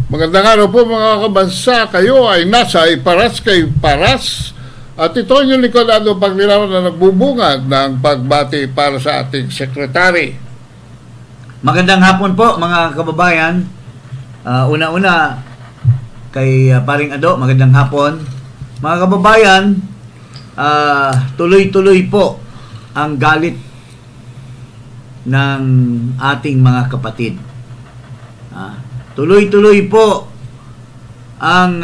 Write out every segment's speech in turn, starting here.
Magandang araw po mga kabansa. Kayo ay nasa Iparas kay Paras. At ito yung Nicolado Paglirawan na nagbubungad ng pagbati para sa ating sekretary. Magandang hapon po mga kababayan. Una-una kay Paring Ado, magandang hapon. Mga kababayan, tuloy-tuloy po ang galit ng ating mga kapatid. Tuloy-tuloy po ang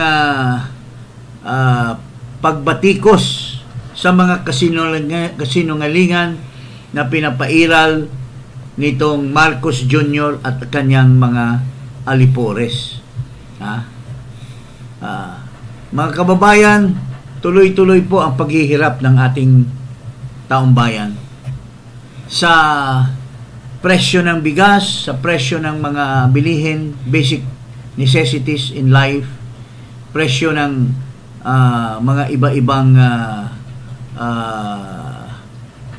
pagbatikos sa mga kasinungalingan na pinapairal nitong Marcos Jr. at kanyang mga alipores. Mga kababayan, tuloy-tuloy po ang paghihirap ng ating taong bayan sa presyo ng bigas, sa presyo ng mga bilihin, basic necessities in life, presyo ng mga iba-ibang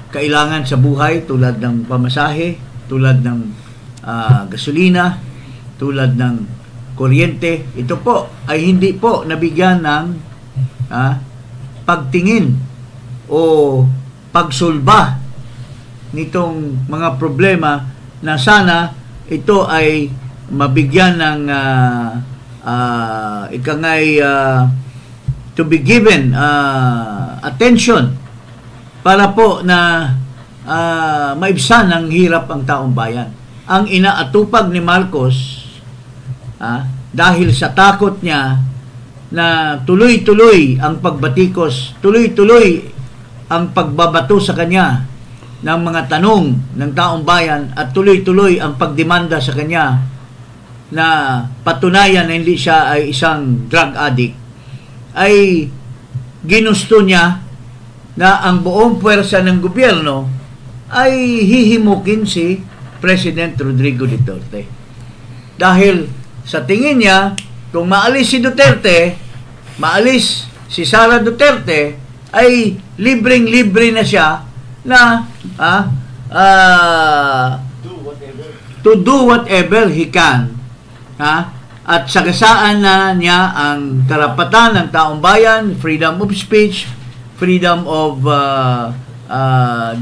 kailangan sa buhay tulad ng pamasahe, tulad ng gasolina, tulad ng kuryente. Ito po ay hindi po nabigyan ng pagtingin o pagsulba nitong mga problema na sana ito ay mabigyan ng to be given attention para po na maibsan ng hirap ang taong bayan. Ang inaatupag ni Marcos dahil sa takot niya na tuloy-tuloy ang pagbatikos, tuloy-tuloy ang pagbabato sa kanya ng mga tanong ng taong bayan at tuloy-tuloy ang pagdemanda sa kanya na patunayan na hindi siya ay isang drug addict, ay ginusto niya na ang buong puwersa ng gobyerno ay hihimukin si President Rodrigo Duterte. Dahil sa tingin niya, kung maalis si Duterte, maalis si Sara Duterte, ay libreng-libre na siya na to do whatever he can, at sagasaan na niya ang karapatan ng taong bayan, freedom of speech, freedom of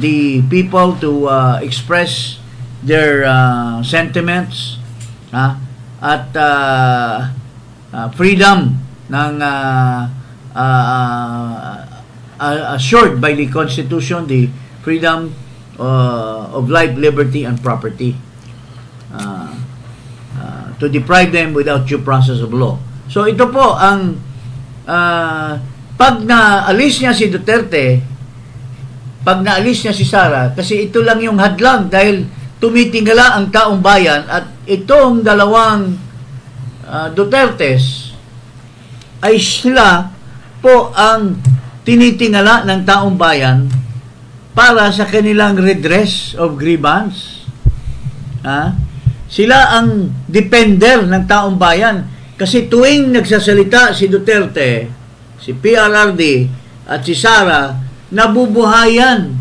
the people to express their sentiments, at freedom ng assured by the Constitution, the freedom of life, liberty, and property, to deprive them without due process of law. So ito po ang pag naalis niya si Duterte, pag naalis niya si Sara, kasi ito lang yung hadlang dahil tumitingala ang taong bayan at itong dalawang Dutertes ay sila po ang tinitingala ng taong bayan para sa kanilang redress of grievance. Sila ang defender ng taong bayan. Kasi tuwing nagsasalita si Duterte, si PRRD at si Sara, nabubuhayan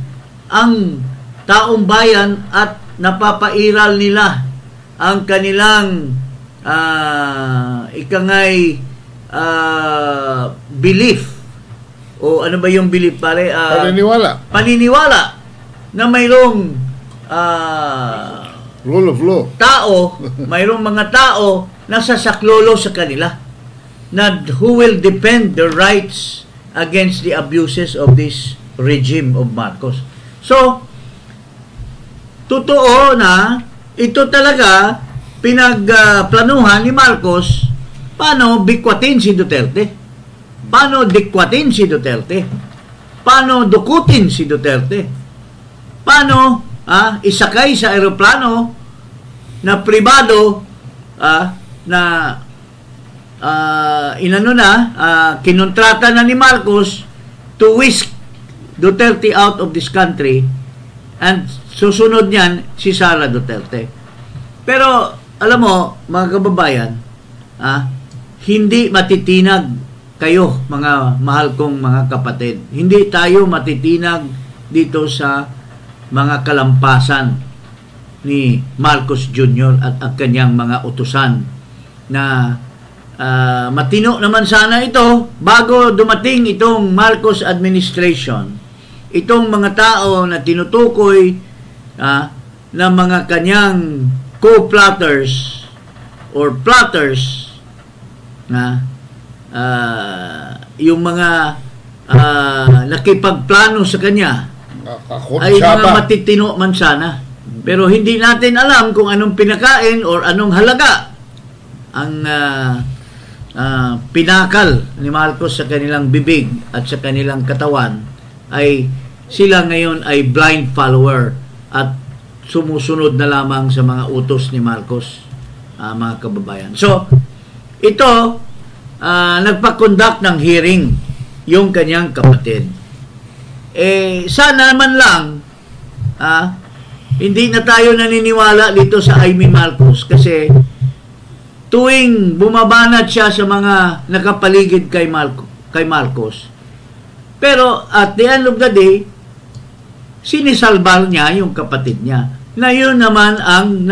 ang taong bayan at napapairal nila ang kanilang belief. O ano ba yung belief, pare? Paniniwala na mayroong rule of law. Mayroong mga tao na sasaklolo sa kanila na who will defend their rights against the abuses of this regime of Marcos. So, totoo na ito talaga pinagplanuhan ni Marcos paano bikwatin si Duterte. Paano dikwatin si Duterte? Paano dukutin si Duterte? Paano isakay sa aeroplano na pribado na kinontrata na ni Marcos to whisk Duterte out of this country, and susunod niyan si Sara Duterte. Pero alam mo mga kababayan, hindi matitinag kayo, mga mahal kong mga kapatid. Hindi tayo matitinag dito sa mga kalampasan ni Marcos Jr. at kanyang mga utusan na matino naman sana ito bago dumating itong Marcos administration. Itong mga tao na tinutukoy na mga kanyang co-plotters or plotters na yung mga nakipagplano sa kanya ay mga matitino man sana. Pero hindi natin alam kung anong pinakain or anong halaga ang pinakal ni Marcos sa kanilang bibig at sa kanilang katawan. Ay sila ngayon ay blind follower at sumusunod na lamang sa mga utos ni Marcos, mga kababayan. So, ito, nagpa-conduct ng hearing yung kanyang kapatid. Sana naman lang, hindi na tayo naniniwala dito sa Amy Marcos kasi tuwing bumabanat siya sa mga nakapaligid kay Marcos. Pero at the end of the day, sinisalbal niya yung kapatid niya. Na yun naman ang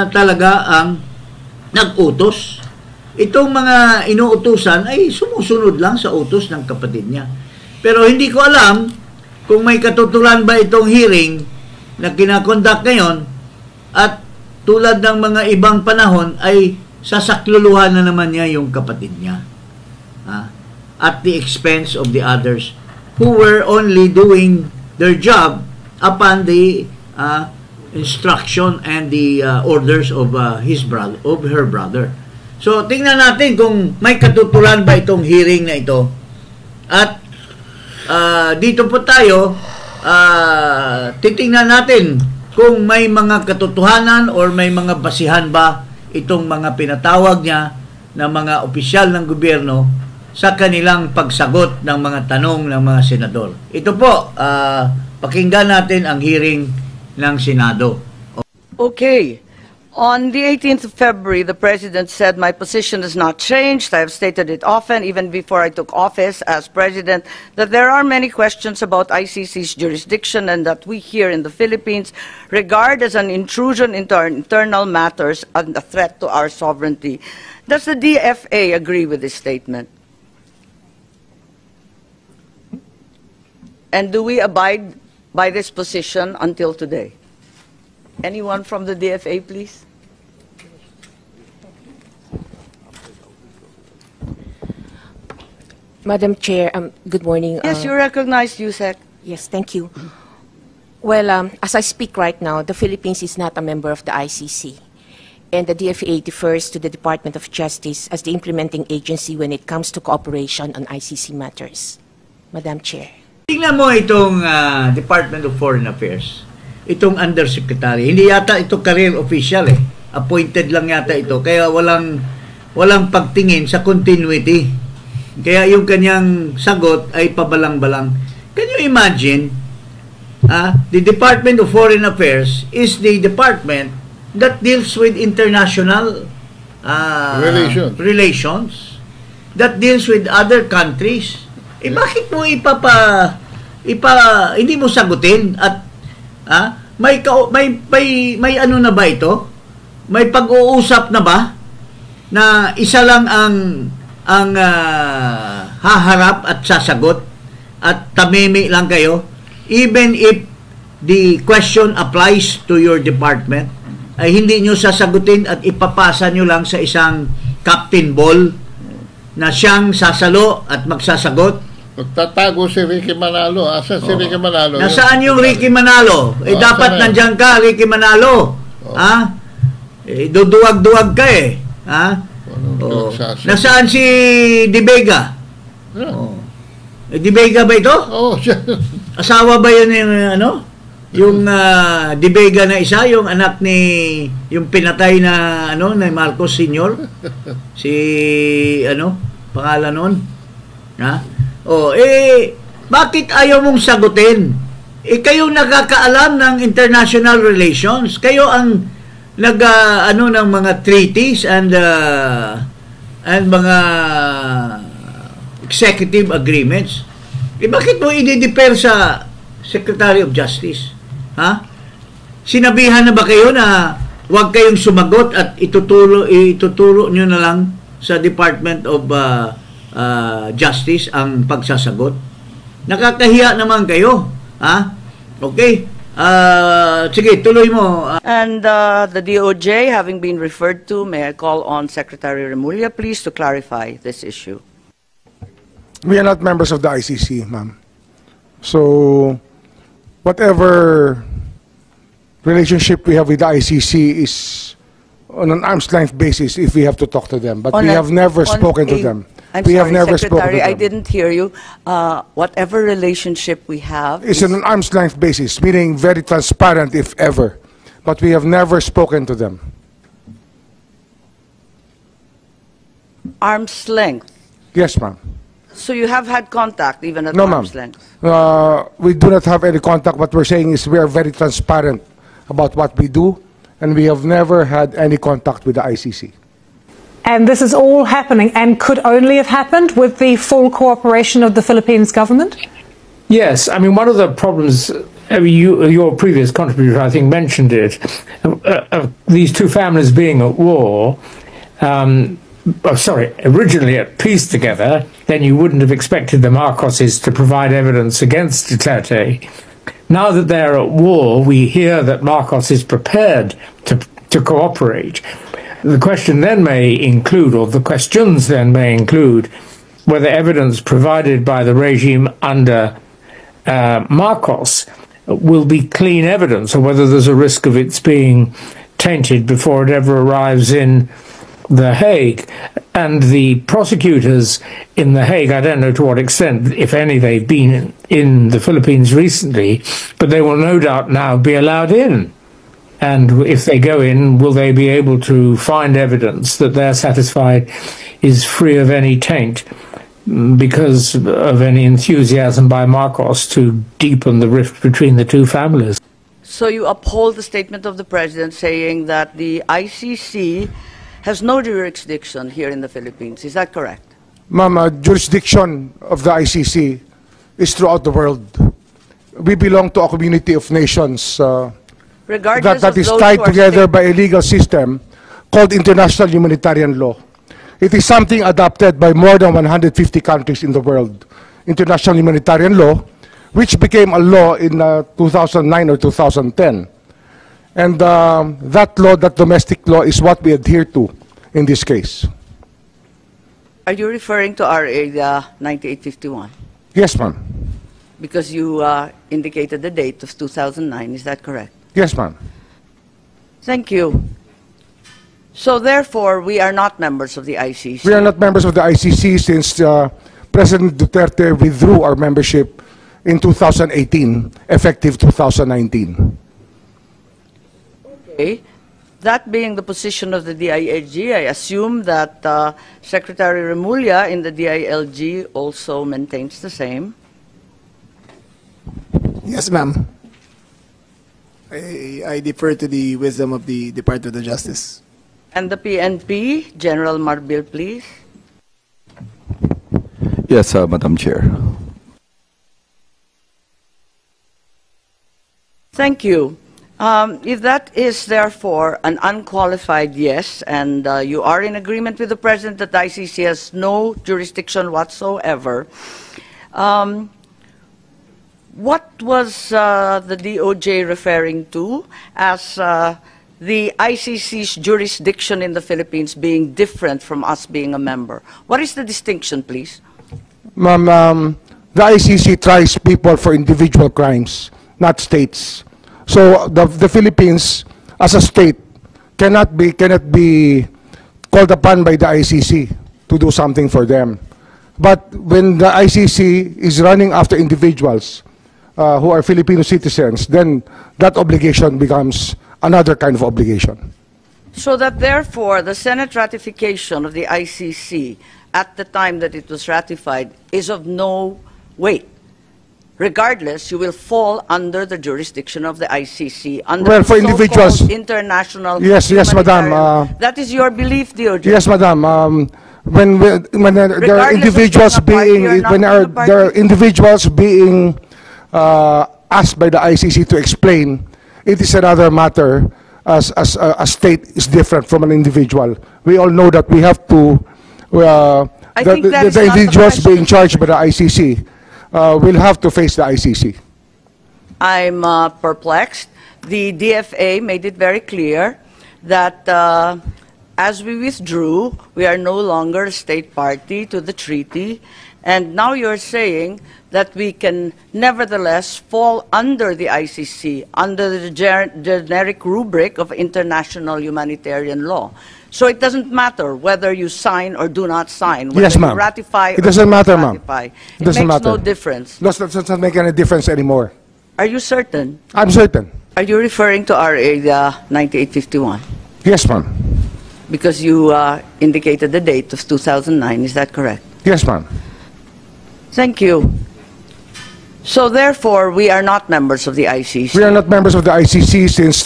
talaga ang nag-utos. Itong mga inuutusan ay sumusunod lang sa utos ng kapatid niya. Pero hindi ko alam kung may katutulan ba itong hearing na kinakonduct ngayon at tulad ng mga ibang panahon ay sasakluluhan na naman niya yung kapatid niya. At the expense of the others who were only doing their job upon the instruction and the orders of her brother. So, tingnan natin kung may katutulan ba itong hearing na ito. At dito po tayo, titingnan natin kung may mga katotohanan or may mga basihan ba itong mga pinatawag niya na mga opisyal ng gobyerno sa kanilang pagsagot ng mga tanong ng mga senador. Ito po, pakinggan natin ang hearing ng Senado. Okay. On the 18th of February, the President said, "My position has not changed. I have stated it often, even before I took office as President, that there are many questions about ICC's jurisdiction and that we here in the Philippines regard as an intrusion into our internal matters and a threat to our sovereignty." Does the DFA agree with this statement? And do we abide by this position until today? Anyone from the DFA, please? Madam Chair, good morning. Yes, you recognize USEC. Yes, thank you. Well, as I speak right now, the Philippines is not a member of the ICC, and the DFA defers to the Department of Justice as the implementing agency when it comes to cooperation on ICC matters. Madam Chair. Tingnan mo itong Department of Foreign Affairs. Itong undersecretary. Hindi yata ito career official eh. Appointed lang yata ito. Kaya walang pagtingin sa continuity. Kaya yung kanyang sagot ay pabalang-balang. Can you imagine? The Department of Foreign Affairs is the department that deals with international relations, that deals with other countries. Bakit mo hindi mo sagutin at may ano na ba ito? May pag-uusap na ba na isa lang ang haharap at sasagot at tamimi lang kayo even if the question applies to your department ay hindi nyo sasagutin at ipapasa nyo lang sa isang Captain Ball na siyang sasalo at magsasagot. Magtatago si Ricky Manalo. Asan si Ricky Manalo? Nasaan yung Ricky Manalo? Dapat nandiyan ka, Ricky Manalo. Duduwag-duwag ka eh. Nasaan si Di Vega? Di Vega ba ito? Asawa ba yun yung Di Vega na isa, yung anak yung pinatay na na Marcos Sr. Si pangalan nun? Bakit ayaw mong sagutin? Kayo nakakaalam ng international relations. Kayo ang ng mga treaties and mga executive agreements. Bakit mo i-defer sa Secretary of Justice? Sinabihan na ba kayo na huwag kayong sumagot at ituturo nyo na lang sa Department of Justice ang pagsasagot. Nakakahiya naman kayo. Ha? Okay. Sige, tuloy mo. And the DOJ, having been referred to, may I call on Secretary Remulla, please, to clarify this issue. We are not members of the ICC, ma'am. So, whatever relationship we have with the ICC is on an arm's length basis if we have to talk to them. But we have never spoken to them. We have never spoken to Secretary, I them. didn't hear you. Whatever relationship we have It's on an arm's length basis, meaning very transparent if ever. But we have never spoken to them. arm's length. Yes, ma'am. So you have had contact even at No, ma'am. arm's length? We do not have any contact. What we're saying is we are very transparent about what we do, and we have never had any contact with the ICC. And this is all happening and could only have happened with the full cooperation of the Philippines government? Yes, I mean, one of the problems, your previous contributor, I think, mentioned it, these two families being at war, originally at peace together, then you wouldn't have expected the Marcoses to provide evidence against Duterte. Now that they're at war, we hear that Marcos is prepared to cooperate. The question then may include, or the questions then may include, whether evidence provided by the regime under Marcos will be clean evidence, or whether there's a risk of its being tainted before it ever arrives in The Hague. And the prosecutors in The Hague, I don't know to what extent, if any, they've been in the Philippines recently, but they will no doubt now be allowed in. And if they go in, will they be able to find evidence that they're satisfied is free of any taint because of any enthusiasm by Marcos to deepen the rift between the two families? So you uphold the statement of the President saying that the ICC has no jurisdiction here in the Philippines. Is that correct? Ma'am, jurisdiction of the ICC is throughout the world. We belong to a community of nations Regardless that of is those tied who are together by a legal system called international humanitarian law. It is something adopted by more than 150 countries in the world. International humanitarian law, which became a law in 2009 or 2010. And that law, that domestic law, is what we adhere to in this case. Are you referring to RA 9851? Yes, ma'am. Because you indicated the date of 2009, is that correct? Yes, ma'am. Thank you. So therefore, we are not members of the ICC. We are not members of the ICC since President Duterte withdrew our membership in 2018, effective 2019. Okay. That being the position of the DILG, I assume that Secretary Remulla in the DILG also maintains the same. Yes, ma'am. I defer to the wisdom of the Department of Justice. And the PNP, General Marbil, please. Yes, Madam Chair. Thank you. If that is therefore an unqualified yes, and you are in agreement with the President that the ICC has no jurisdiction whatsoever, what was the DOJ referring to as the ICC's jurisdiction in the Philippines being different from us being a member? What is the distinction, please? Ma'am, the ICC tries people for individual crimes, not states. So the Philippines, as a state, cannot be called upon by the ICC to do something for them. But when the ICC is running after individuals who are Filipino citizens, then that obligation becomes another kind of obligation. So that therefore the Senate ratification of the ICC at the time that it was ratified is of no weight. Regardless, you will fall under the jurisdiction of the ICC, under Well, for the so-called individuals- international Yes, madam. humanitarian- that is your belief, DOJ? Yes, madam. When there are Regardless of individuals being a party or being not when being a party? there are individuals being asked by the ICC to explain, it is another matter. As a state is different from an individual. We all know that we have to I think that is the not the individuals question. being charged by the ICC will have to face the ICC. I'm perplexed. The DFA made it very clear that as we withdrew, we are no longer a state party to the treaty, and now you're saying that we can nevertheless fall under the ICC, under the generic rubric of international humanitarian law. So it doesn't matter whether you sign or do not sign, whether Yes, you ma'am. ratify It or doesn't do not matter, ma'am. ratify. It doesn't makes no matter. difference. Doesn't make any difference anymore. Are you certain? I'm certain. Are you referring to RA 9851? Yes, ma'am. Because you indicated the date of 2009, is that correct? Yes, ma'am. Thank you. So therefore, we are not members of the ICC. We are not members of the ICC since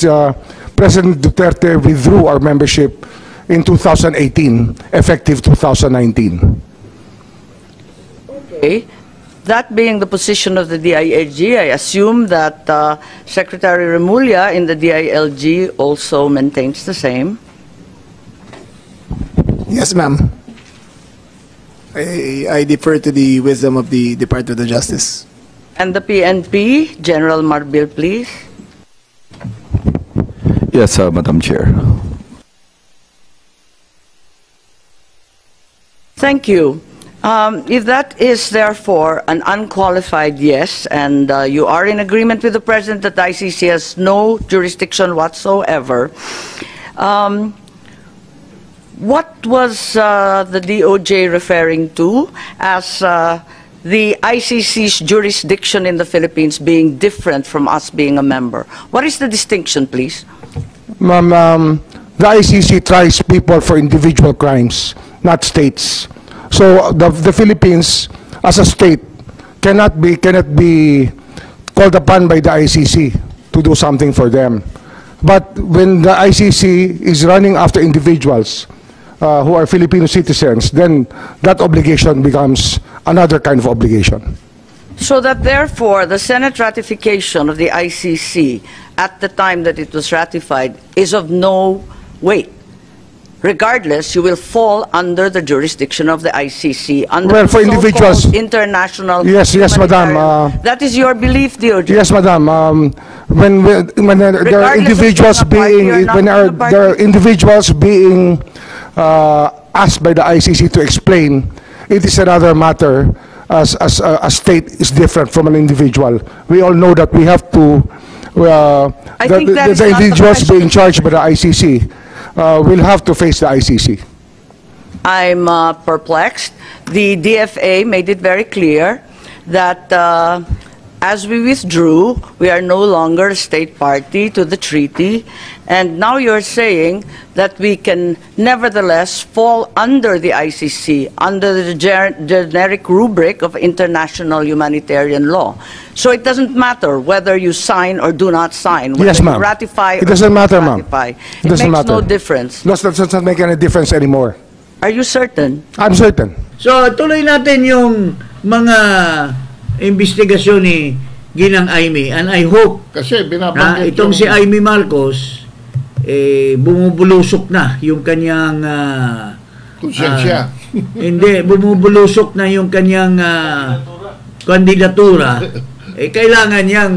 President Duterte withdrew our membership in 2018, effective 2019. Okay. That being the position of the DILG, I assume that Secretary Remulla in the DILG also maintains the same. Yes, ma'am. I defer to the wisdom of the Department of Justice. And the PNP, General Marbil, please. Yes, Madam Chair. Thank you. If that is therefore an unqualified yes, and you are in agreement with the President that the ICC has no jurisdiction whatsoever, what was the DOJ referring to as the ICC's jurisdiction in the Philippines being different from us being a member? What is the distinction, please? Ma'am, the ICC tries people for individual crimes, not states. So the Philippines, as a state, cannot be called upon by the ICC to do something for them. But when the ICC is running after individuals who are Filipino citizens, then that obligation becomes another kind of obligation. So that therefore the Senate ratification of the ICC at the time that it was ratified is of no weight. Regardless, you will fall under the jurisdiction of the ICC, under Well, for the individuals- so-called international. Yes, madam. humanitarian- that is your belief, DOJ. Yes, madam. When there are Regardless of individuals being a party or being not when being a there are party. individuals being asked by the ICC to explain, it is another matter. As a state is different from an individual. We all know that we have to. I think that is the not the individuals question. being charged by the ICC will have to face the ICC. I'm perplexed. The DFA made it very clear that as we withdrew, we are no longer a state party to the treaty, and now you're saying that we can nevertheless fall under the ICC, under the generic rubric of international humanitarian law. So it doesn't matter whether you sign or do not sign, whether Yes, you ma'am. ratify It or doesn't do not matter, ma'am. ratify. It doesn't makes no matter. difference. Doesn't make any difference anymore. Are you certain? I'm certain. So, tuloy natin yung mga investigasyon ni Ginang Amy, and I hope Kasi na binabanggit itong si yung- Amy Marcos bumubulusok na yung kanyang Konsensya. hindi, bumubulusok na yung kanyang kandidatura. Kailangan niyang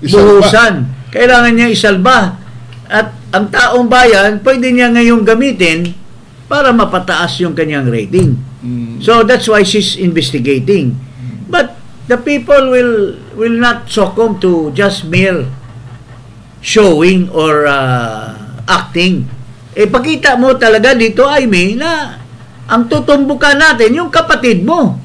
buhusan, kailangan niya isalba, at ang taong bayan pwede niya ngayong gamitin para mapataas yung kanyang rating. So that's why she's investigating. But the people will not succumb to just mere showing or acting. Pakita mo talaga dito, Amy, na ang tutumbukan natin yung kapatid mo.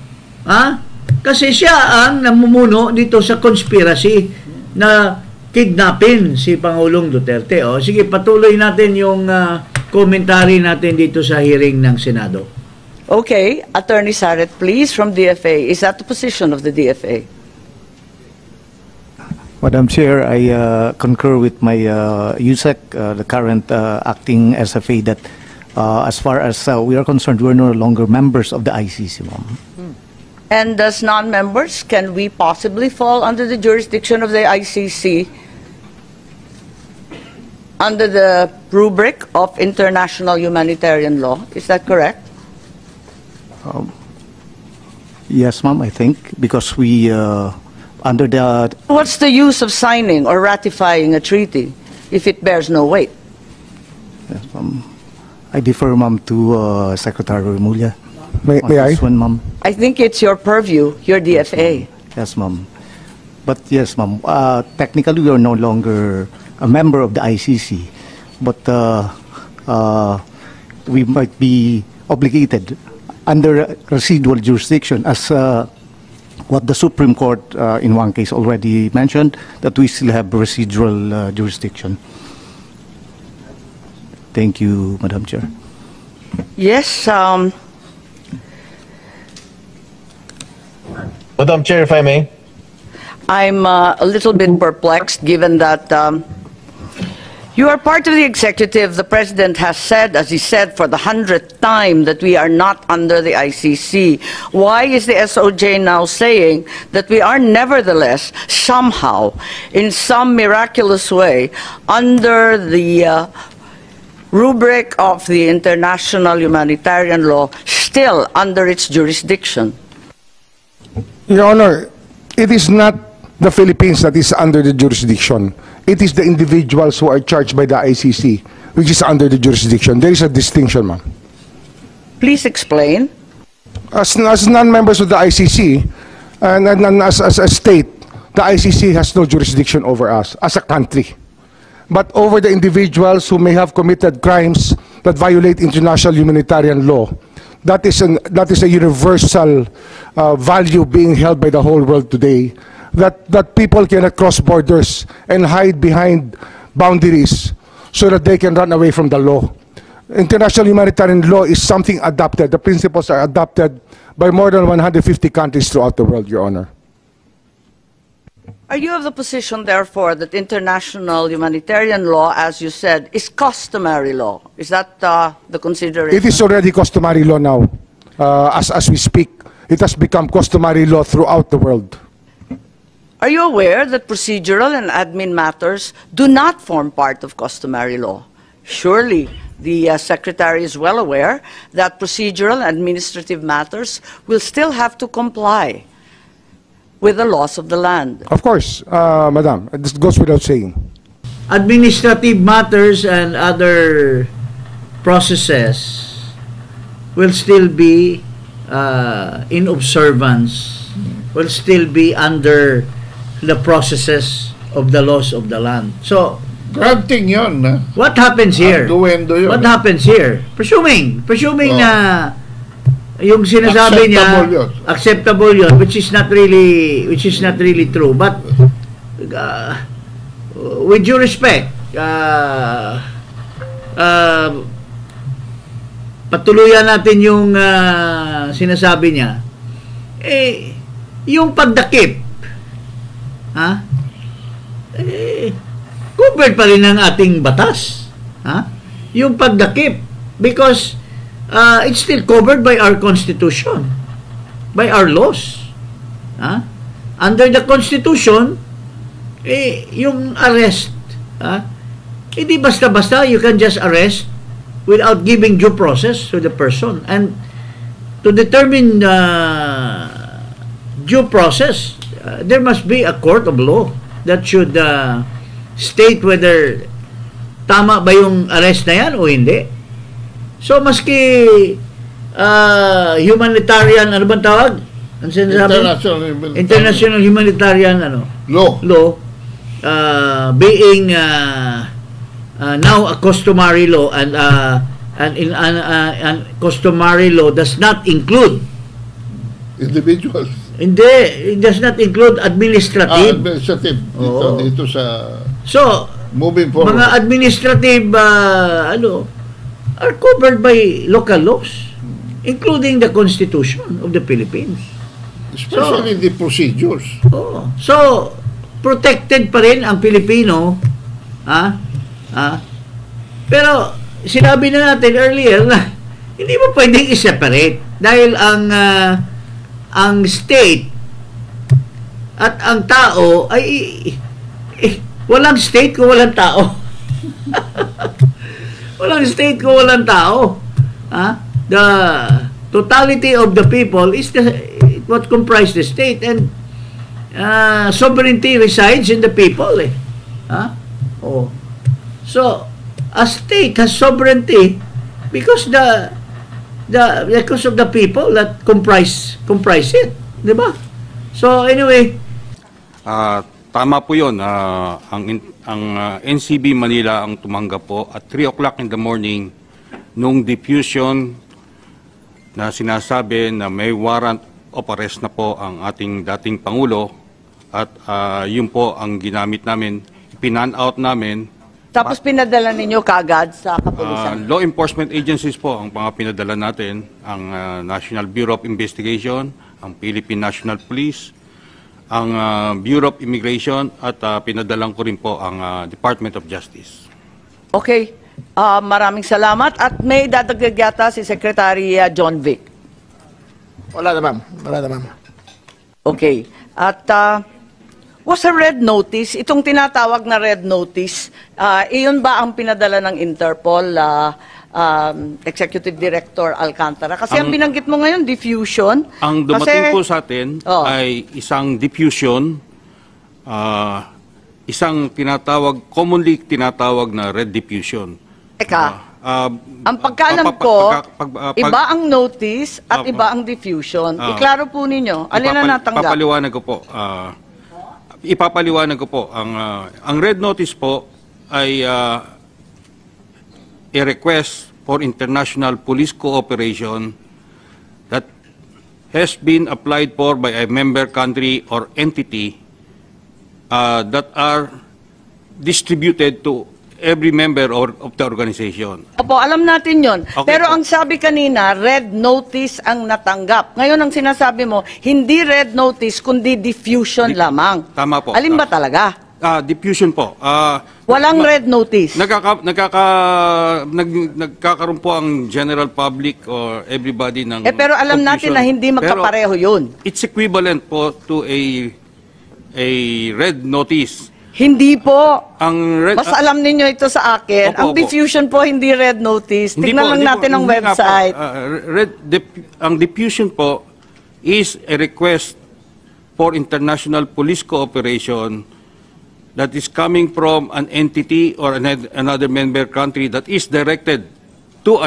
Ha? Kasi siya ang namumuno dito sa conspiracy na kidnapin si Pangulong Duterte. O, sige, patuloy natin yung commentary natin dito sa hearing ng Senado. Okay, Attorney Saret, please, from DFA. Is that the position of the DFA? Madam Chair, I concur with my USEC, the current acting SFA, that as far as we are concerned, we're no longer members of the ICC, ma'am. And as non-members, can we possibly fall under the jurisdiction of the ICC under the rubric of international humanitarian law? Is that correct? Yes, ma'am, I think, because we, under the... What's the use of signing or ratifying a treaty if it bears no weight? Yes, I defer, ma'am, to Secretary Remulla. May I? This one, ma'am. I think it's your purview, your DFA. Yes, ma'am. But yes, ma'am, technically we are no longer a member of the ICC, but we might be obligated under residual jurisdiction as what the Supreme Court in one case already mentioned, that we still have residual jurisdiction. Thank you, Madam Chair. Yes, Madam Chair, if I may. I'm a little bit perplexed given that you are part of the executive. The president has said, as he said for the 100th time, that we are not under the ICC. Why is the SOJ now saying that we are nevertheless, somehow, in some miraculous way, under the rubric of the international humanitarian law, still under its jurisdiction? Your Honor, it is not the Philippines that is under the jurisdiction. It is the individuals who are charged by the ICC, which is under the jurisdiction. There is a distinction, ma'am. Please explain. As non-members of the ICC, and as a state, the ICC has no jurisdiction over us as a country. But over the individuals who may have committed crimes that violate international humanitarian law, that is a universal value being held by the whole world today. That people cannot cross borders and hide behind boundaries so that they can run away from the law. International humanitarian law is something adopted. The principles are adopted by more than 150 countries throughout the world, Your Honor. Are you of the position, therefore, that international humanitarian law, as you said, is customary law? Is that the consideration? It is already customary law now. As we speak, it has become customary law throughout the world. Are you aware that procedural and admin matters do not form part of customary law? Surely the Secretary is well aware that procedural and administrative matters will still have to comply with the laws of the land. Of course, Madam, this goes without saying. Administrative matters and other processes will still be in observance, will still be under the processes of the laws of the land. So, granting yun. What happens here? Yun. What happens here? Presuming na yung sinasabi niya acceptable yun, which is not really true. But with due respect, patuluyan natin yung sinasabi niya. Yung pagdakip, covered pa rin ng ating batas. Yung pagdakip, because it's still covered by our Constitution, by our laws. Under the Constitution, yung arrest, hindi basta-basta you can just arrest without giving due process to the person. And to determine due process, there must be a court of law that should state whether tama ba yung arrest na yan o hindi. So, maski humanitarian, ano bang tawag? Ano sinasabi? International humanitarian law being now a customary law, and customary law does not include individuals. Hindi, it does not include administrative. Administrative. Dito sa so, moving forward. Mga administrative are covered by local laws, including the Constitution of the Philippines. Especially the procedures. So, protected pa rin ang Pilipino. Pero, sinabi na natin earlier na hindi mo pwedeng i-separate dahil ang state at ang tao ay walang state kung walang tao. Walang state kung walang tao. The totality of the people is what comprise the state, and sovereignty resides in the people. Oh. So, a state has sovereignty because because of the people that comprise it, di ba? So anyway, tama po 'yon. Ang NCB Manila ang tumanggap po at 3 o'clock in the morning nung diffusion na sinasabi na may warrant of arrest na po ang ating dating Pangulo, at yun po ang ginamit namin, pinan-out namin. Tapos pinadala ninyo kaagad sa kapulisan? Law enforcement agencies po ang mga pinadala natin, ang National Bureau of Investigation, ang Philippine National Police, ang Bureau of Immigration, at pinadalang ko rin po ang Department of Justice. Okay. Maraming salamat. At may dadagdag yata si Secretary John Vic. Wala na, ma'am. Wala na, ma'am. Okay. At was a red notice, itong tinatawag na red notice, iyon ba ang pinadala ng Interpol, Executive Director Alcantara? Kasi ang binanggit mo ngayon, diffusion. Ang dumating po sa atin ay isang diffusion, isang commonly tinatawag na red diffusion. Teka, ang pagkaalam ko, iba ang notice at iba ang diffusion. Iklaro po ninyo, alin na natanggap? Ipapaliwanag ko po. Ang red notice po ay a request for international police cooperation that has been applied for by a member country or entity that are distributed to every member of the organization. Opo, alam natin yon. Okay, pero ang sabi kanina, red notice ang natanggap. Ngayon ang sinasabi mo, hindi red notice, kundi diffusion lamang. Tama po. Alin ba talaga? Diffusion po. Walang red notice. Nagkakaroon po ang general public or everybody ng pero alam natin na hindi magkapareho yun. It's equivalent po to a red notice. Hindi po. Ang mas alam ninyo ito sa akin. Ang diffusion po hindi red notice. Tingnan lang natin ang website. Ang diffusion po is a request for international police cooperation that is coming from an entity or another member country that is directed to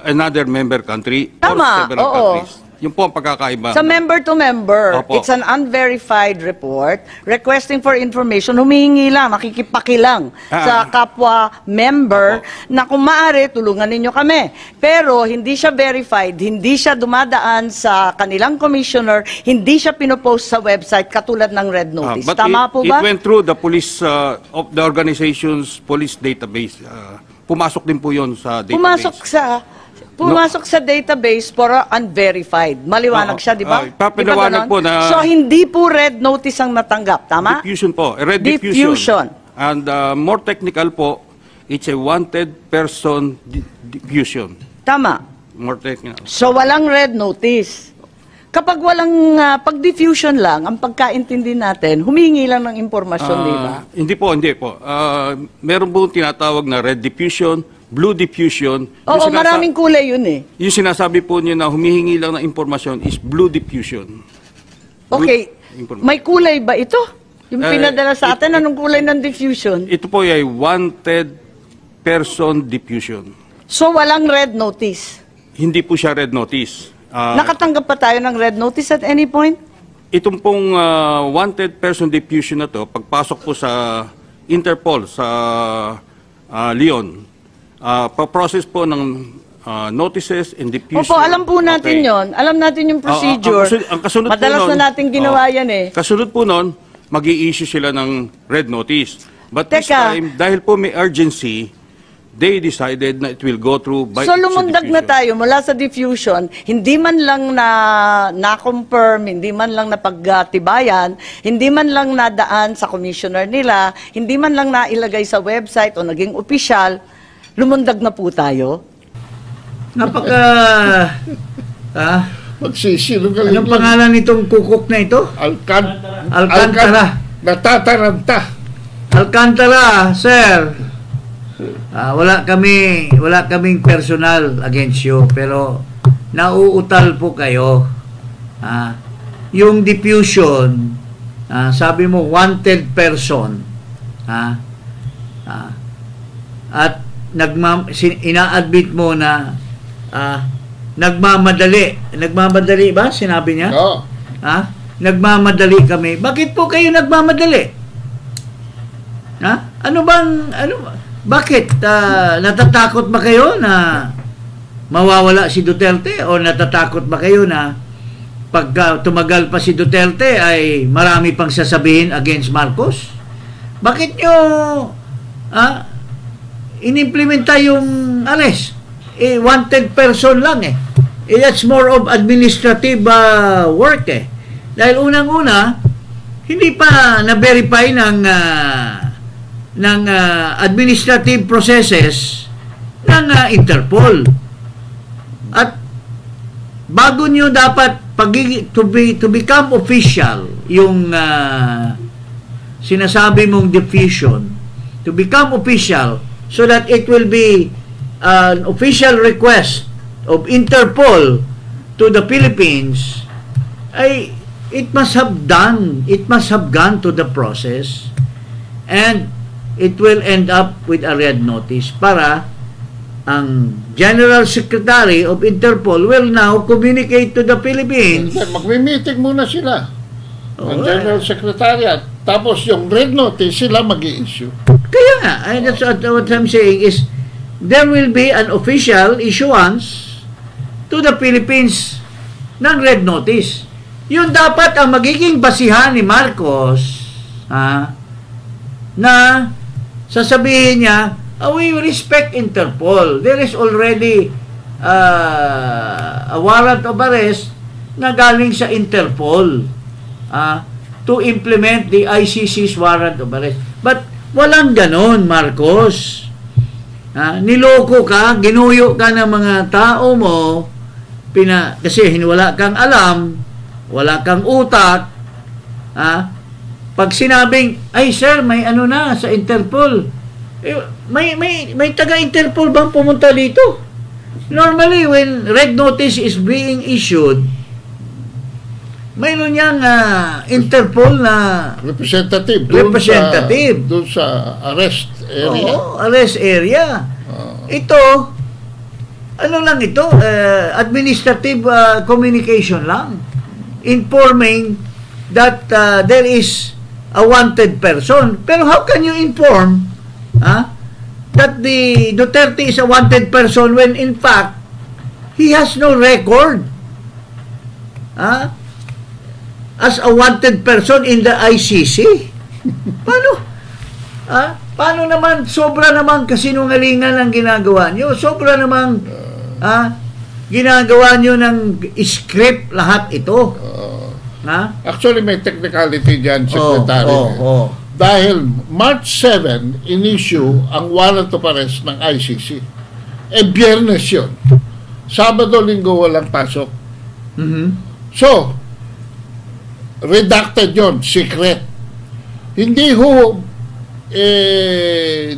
another member country. Tama, or several countries. Yung po ang pagkakaiba. Sa member to member, it's an unverified report requesting for information, humihingi lang, nakikipakilang sa kapwa member na kung maaari, tulungan ninyo kami. Pero hindi siya verified, hindi siya dumadaan sa kanilang commissioner, hindi siya pinopost sa website katulad ng red notice. Tama po ba? It went through the police, of the organization's police database. Pumasok din po yun sa database. Pumasok sa database pero unverified. Maliwanag siya, di ba? Papaliwanag po na... So, hindi po red notice ang natanggap, tama? Diffusion po. Red diffusion. And more technical po, it's a wanted person diffusion. Tama. More technical. So, walang red notice. Kapag walang pag-diffusion lang, ang pagkaintindi natin, humingi lang ng impormasyon, di ba? Hindi po. Meron po tinatawag na red diffusion, blue diffusion. Oo, maraming kulay yun eh. Yung sinasabi po niyo na humihingi lang ng impormasyon is blue diffusion. Okay. May kulay ba ito? Yung pinadala sa atin, anong kulay ng diffusion? Ito po ay wanted person diffusion. So, walang red notice? Hindi po siya red notice. Nakatanggap pa tayo ng red notice at any point? Itong pong wanted person diffusion na to, pagpasok po sa Interpol, sa Leon, pa-process po ng notices and diffusion. Opo, alam po natin yon. Alam natin yung procedure. Ang kasunod madalas po nun, na natin ginawa yan eh. Kasunod po nun, mag-i-issue sila ng red notice. But this time, dahil po may urgency, they decided na it will go through by So lumundag na tayo mula sa diffusion, hindi man lang na-confirm, hindi man lang napagtibayan, hindi man lang nadaan sa commissioner nila, hindi man lang nailagay sa website o naging opisyal, lumundag na po tayo. Magsisinungaling. Anong pangalan nitong kukok na ito? Alcantara. Natataranta. Alcantara, sir. Wala kaming personal against you, pero nauutal po kayo. Yung diffusion, sabi mo wanted person, at ina-admit mo na nagmamadali ba sinabi niya? Oo. Nagmamadali kami. Bakit po kayo nagmamadali? Bakit natatakot ba kayo na mawawala si Duterte, o natatakot ba kayo na pag tumagal pa si Duterte ay marami pang sasabihin against Marcos? Bakit nyo inimplementa yung arrest? Wanted person lang that's more of administrative work Dahil unang-una, hindi pa na-verify ng administrative processes ng Interpol. At bago nyo dapat to become official yung sinasabi mong diffusion, to become official so that it will be an official request of Interpol to the Philippines, it must have gone to the process, and it will end up with a red notice para ang General Secretary of Interpol will now communicate to the Philippines. Magmi-meeting muna sila ng General Secretariat, tapos yung red notice sila mag-i-issue. Kaya nga, that's what I'm saying is there will be an official issuance to the Philippines ng red notice. Yun dapat ang magiging basihan ni Marcos na sasabihin niya, we respect Interpol. There is already a warrant of arrest na galing sa Interpol to implement the ICC's warrant of arrest. But walang ganon, Marcos. Niloko ka, ginuyo ka ng mga tao mo, kasi wala kang alam, wala kang utak. Pag sinabing, ay sir, may na sa Interpol, may taga-Interpol bang pumunta dito? Normally, when red notice is being issued, mayroon niyang Interpol na representative doon sa arrest area. Arrest area. Ito, administrative communication lang, informing that there is a wanted person. Pero how can you inform that the Duterte is a wanted person when in fact he has no record as a wanted person in the ICC? Paano naman, sobra naman kasinungalingan ang ginagawa nyo. Sobra naman ginagawa nyo ng script lahat ito. Actually, may technicality dyan, Secretary. Dahil March 7, in-issue ang warrant of arrest ng ICC. Biyernes yun. Sabado, Linggo, walang pasok. So, redacted yun, secret. Hindi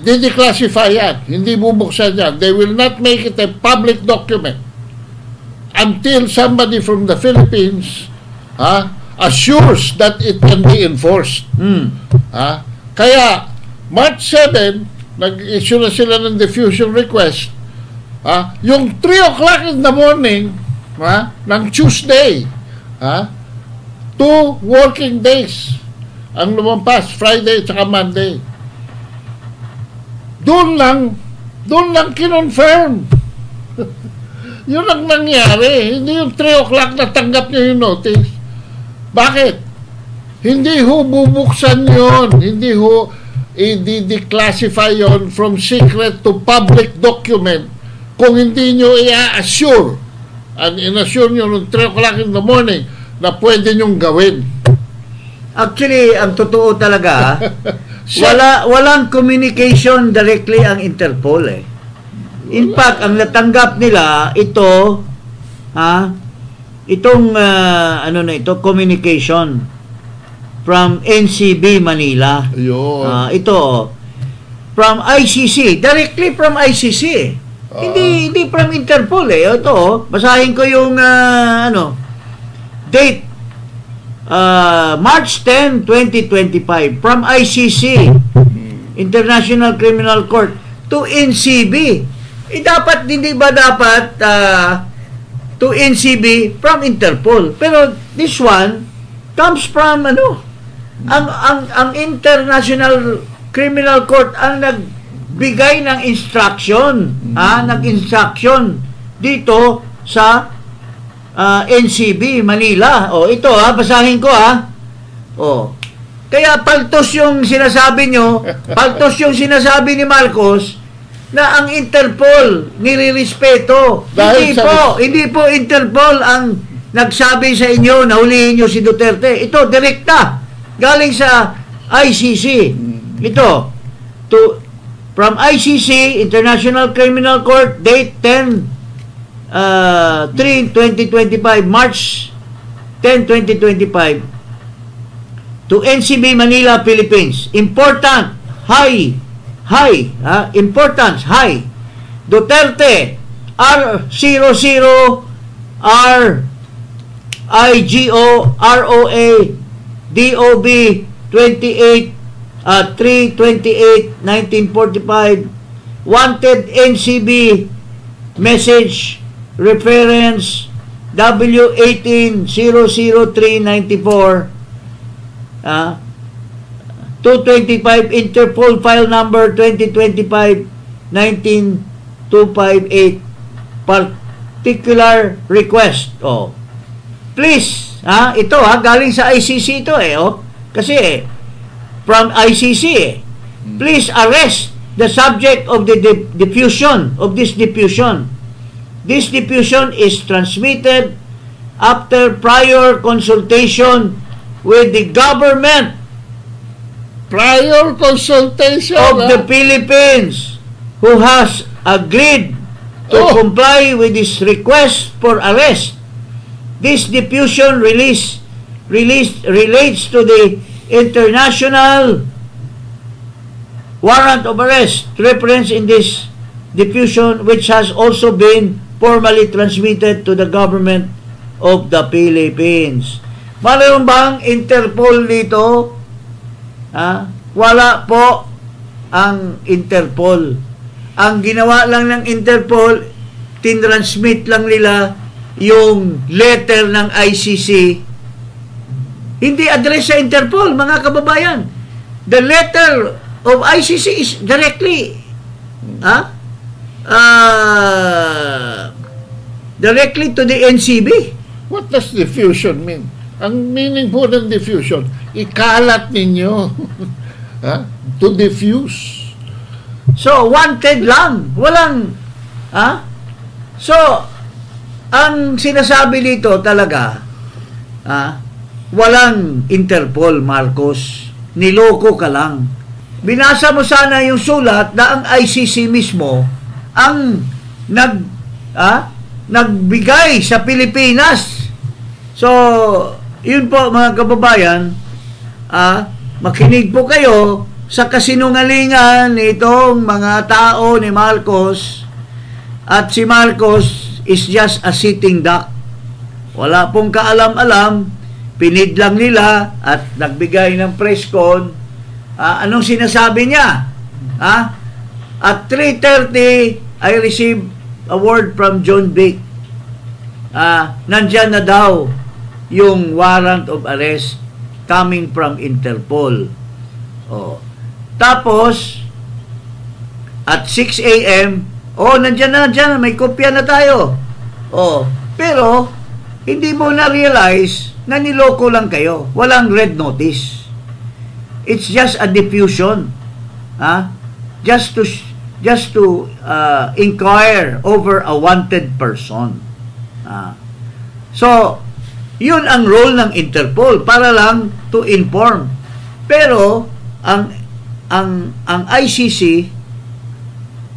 di-declassify yan. Hindi bubuksan yan. They will not make it a public document until somebody from the Philippines assures that it can be enforced. Kaya, March 7, nag-issue na sila ng diffusion request. Yung 3 o'clock in the morning ng Tuesday, 2 working days ang lumampas, Friday at Monday. Doon lang kinonfirm. Yun ang nangyari. Hindi yung 3 o'clock na tanggap niya yung notice. Bakit? Hindi bubuksan yun. Hindi i-declassify yun from secret to public document kung hindi nyo i-assure and in-assure nyo ng 3 o'clock in the morning na pwede nyong gawin. Actually, ang totoo talaga, walang communication directly ang Interpol In fact, ang natanggap nila communication from NCB Manila. Ito from ICC, directly from ICC. Hindi from Interpol eh. Ito, basahin ko yung date. March 10, 2025 from ICC, International Criminal Court, to NCB. Dapat, hindi ba dapat to NCB from Interpol? Pero this one comes from ang International Criminal Court ang nagbigay ng instruction, nag-instruction dito sa NCB Manila. Ito basahin ko kaya paltos yung sinasabi nyo, paltos yung sinasabi ni Marcos na ang Interpol nirirespeto. Hindi po Interpol ang nagsabi sa inyo na hulihin nyo si Duterte. Ito direkta galing sa ICC. Ito from ICC, International Criminal Court, date 3/2025, March 10, 2025, to NCB Manila, Philippines. Importance high. Duterte R00 RIGO ROA DOB 3/28/1945, wanted NCB message reference W1800394, 225 Interpol file number 2025-19258, particular request. Please, ito galing sa ICC ito kasi from ICC please arrest the subject of the diffusion of this diffusion. This diffusion is transmitted after prior consultation with the government of the Philippines, who has agreed to comply with this request for arrest. This diffusion relates to the international warrant of arrest reference in this diffusion, which has also been formally transmitted to the government of the Philippines. Mayroon bang Interpol dito? Wala po ang Interpol. Ang ginawa lang ng Interpol, tinransmit lang nila yung letter ng ICC. Hindi address sa Interpol, mga kababayan. The letter of ICC is directly directly to the NCB. What does diffusion mean? Ang meaning po ng diffusion, ikalat ninyo. To diffuse. So, wanted lang. Walang, So, ang sinasabi dito talaga, walang Interpol, Marcos. Niloko ka lang. Binasa mo sana yung sulat na ang ICC mismo ang nagbigay sa Pilipinas. So, yun po mga kababayan, makinig po kayo sa kasinungalingan nitong mga tao ni Marcos, at si Marcos is just a sitting duck. Wala pong kaalam-alam, pinidlang nila at nagbigay ng press con. Anong sinasabi niya? At 3:30, I received a word from John Vic. Nandyan na daw yung warrant of arrest coming from Interpol. Tapos, at 6 a.m., nandyan na, may kopya na tayo. Pero, hindi mo na-realize na niloko lang kayo. Walang red notice. It's just a diffusion. Just to inquire over a wanted person. So, yun ang role ng Interpol, para lang to inform. Pero ang ICC,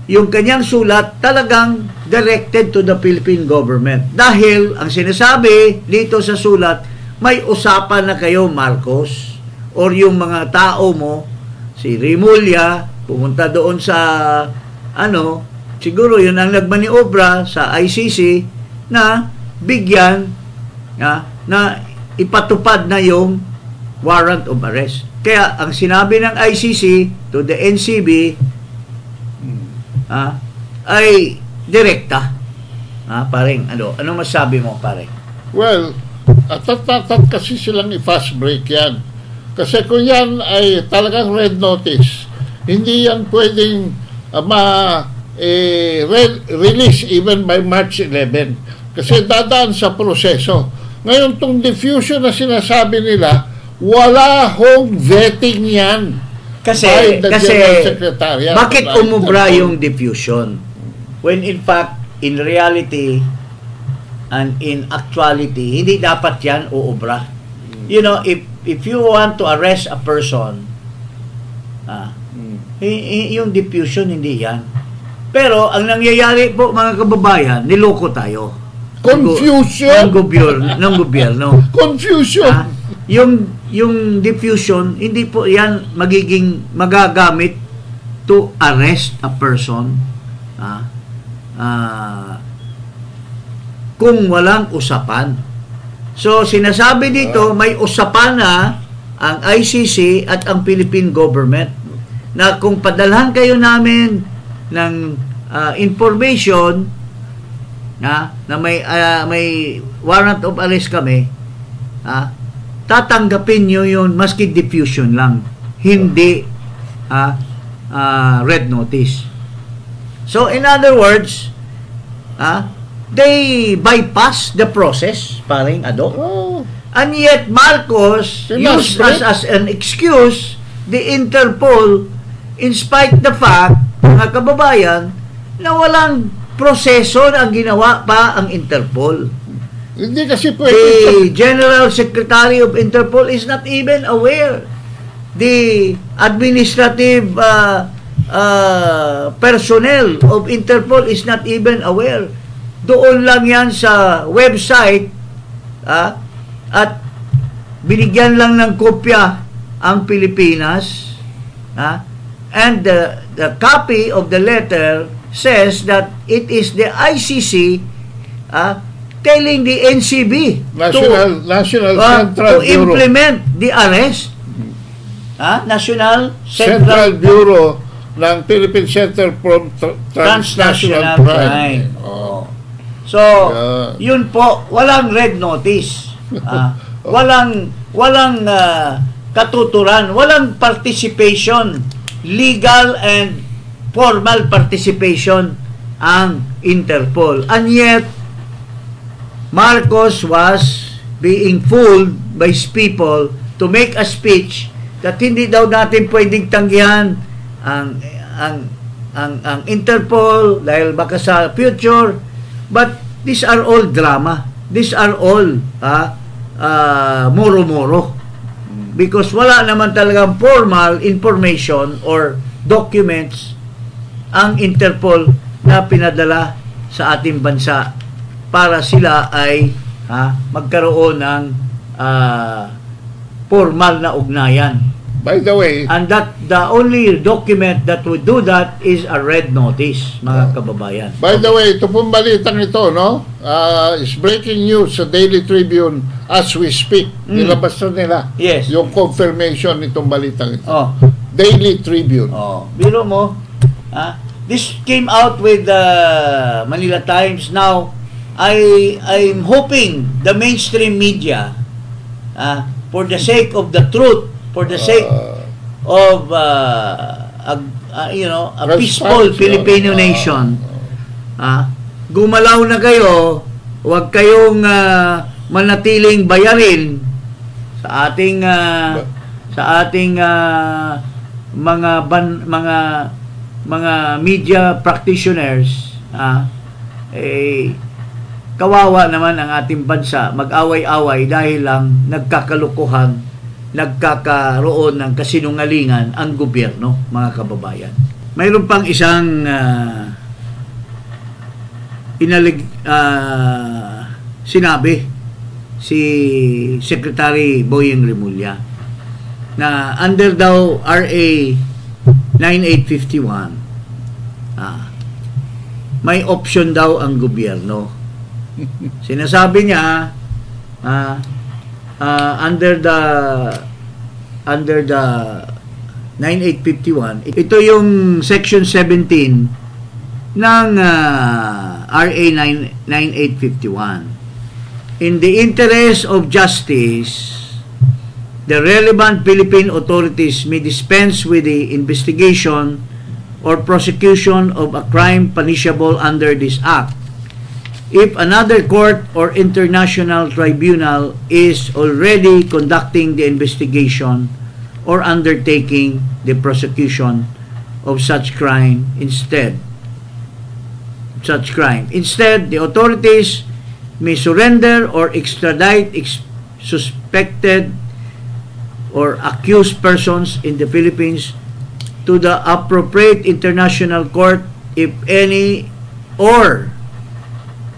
yung kanyang sulat talagang directed to the Philippine government. Dahil ang sinasabi dito sa sulat, may usapan na kayo, Marcos, or yung mga tao mo, si Rimulya, pumunta doon sa siguro yun ang nagmaniobra sa ICC na bigyan na ipatupad na yung warrant of arrest. Kaya ang sinabi ng ICC to the NCB ay direkta. Pareng, ano masabi mo, pare? Well, at kasi silang i-fast break yan. Kasi kung yan ay talagang red notice, hindi yan pwedeng release even by March 11. Kasi dadaan sa proseso. Ngayon, tong diffusion na sinasabi nila, wala hong vetting yan. Kasi bakit umubra Interpol. yung diffusion? When in fact, in reality, and in actuality, hindi dapat yan uubra. You know, if you want to arrest a person, yung diffusion, hindi yan. Pero, ang nangyayari po, mga kababayan, niloko tayo. Confusion? Ng gobyerno. Confusion? Yung diffusion, hindi po yan magagamit to arrest a person kung walang usapan. So, sinasabi dito, may usapan na ang ICC at ang Philippine government na kung padalhan kayo namin ng information na may warrant of arrest kami, tatanggapin nyo yun maski diffusion lang, hindi red notice. So, in other words, they bypass the process, paring Ado. And yet, Marcos used as an excuse the Interpol in spite the fact, mga kababayan, na walang proseso ang ginawa pa ang Interpol. Hindi kasi The General Secretary of Interpol is not even aware. The administrative personnel of Interpol is not even aware. Doon lang yan sa website at binigyan lang ng kopya ang Pilipinas, and the copy of the letter says that it is the ICC telling the NCB to implement the arrest. National Central Bureau ng Philippine Center for Transnational Crime. So, yun po, walang red notice. Walang katuturan, walang participation, legal and formal participation ang Interpol. And yet, Marcos was being fooled by people to make a speech that hindi daw natin pwedeng tanggihan ang Interpol dahil baka sa future. But these are all drama. These are all moro-moro. Because wala naman talagang formal information or documents ang Interpol na pinadala sa ating bansa para sila ay magkaroon ng formal na ugnayan. By the way, and that the only document that would do that is a red notice, mga kababayan. By the way, ito pong balitang ito, no? Is breaking news sa Daily Tribune as we speak. Nilabas na nila. Yes. Yung confirmation nitong balitang ito. Daily Tribune. Biro mo, this came out with Manila Times. Now, I'm hoping the mainstream media, for the sake of the truth, for the sake of a peaceful Filipino nation, gumalaw na kayo, huwag kayong manatiling bayarin sa ating mga media practitioners. Kawawa naman ang ating bansa, mag-away-away dahil lang nagkakalukuhan, nagkakaroon ng kasinungalingan ang gobyerno, mga kababayan. Mayroon pang isang sinabi si Secretary Boyeng Remulla na under daw RA 9851 may option daw ang gobyerno. Sinasabi niya under the 9851, ito yung section 17 ng RA 9851. In the interest of justice, the relevant Philippine authorities may dispense with the investigation or prosecution of a crime punishable under this act if another court or international tribunal is already conducting the investigation or undertaking the prosecution of such crime. Instead, the authorities may surrender or extradite suspected or accused persons in the Philippines to the appropriate international court, if any, or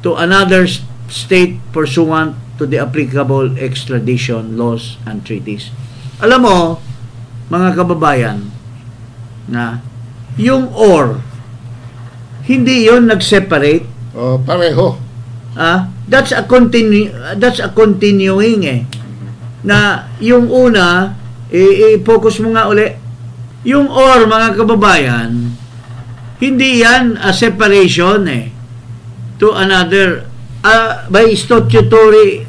to another state pursuant to the applicable extradition laws and treaties. Alam mo, mga kababayan, na yung or, hindi yon nag-separate. Pareho. That's a continuing na yung una i-focus mo nga uli yung or, mga kababayan, hindi yan a separation to another by statutory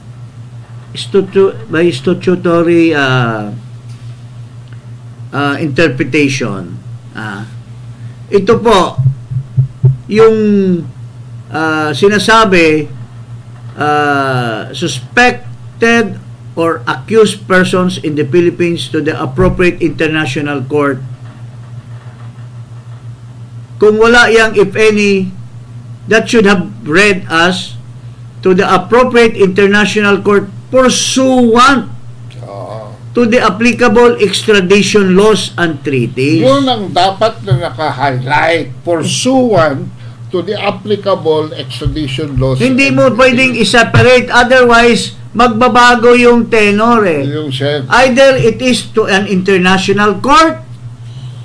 interpretation. Ito po yung sinasabi, suspected or accused persons in the Philippines to the appropriate international court. Kung wala yang if any, that should have read as to the appropriate international court pursuant to the applicable extradition laws and treaties. Yun ang dapat na naka-highlight, pursuant to the applicable extradition laws. Hindi mo pwedeng i-separate, otherwise magbabago yung tenor Either it is to an international court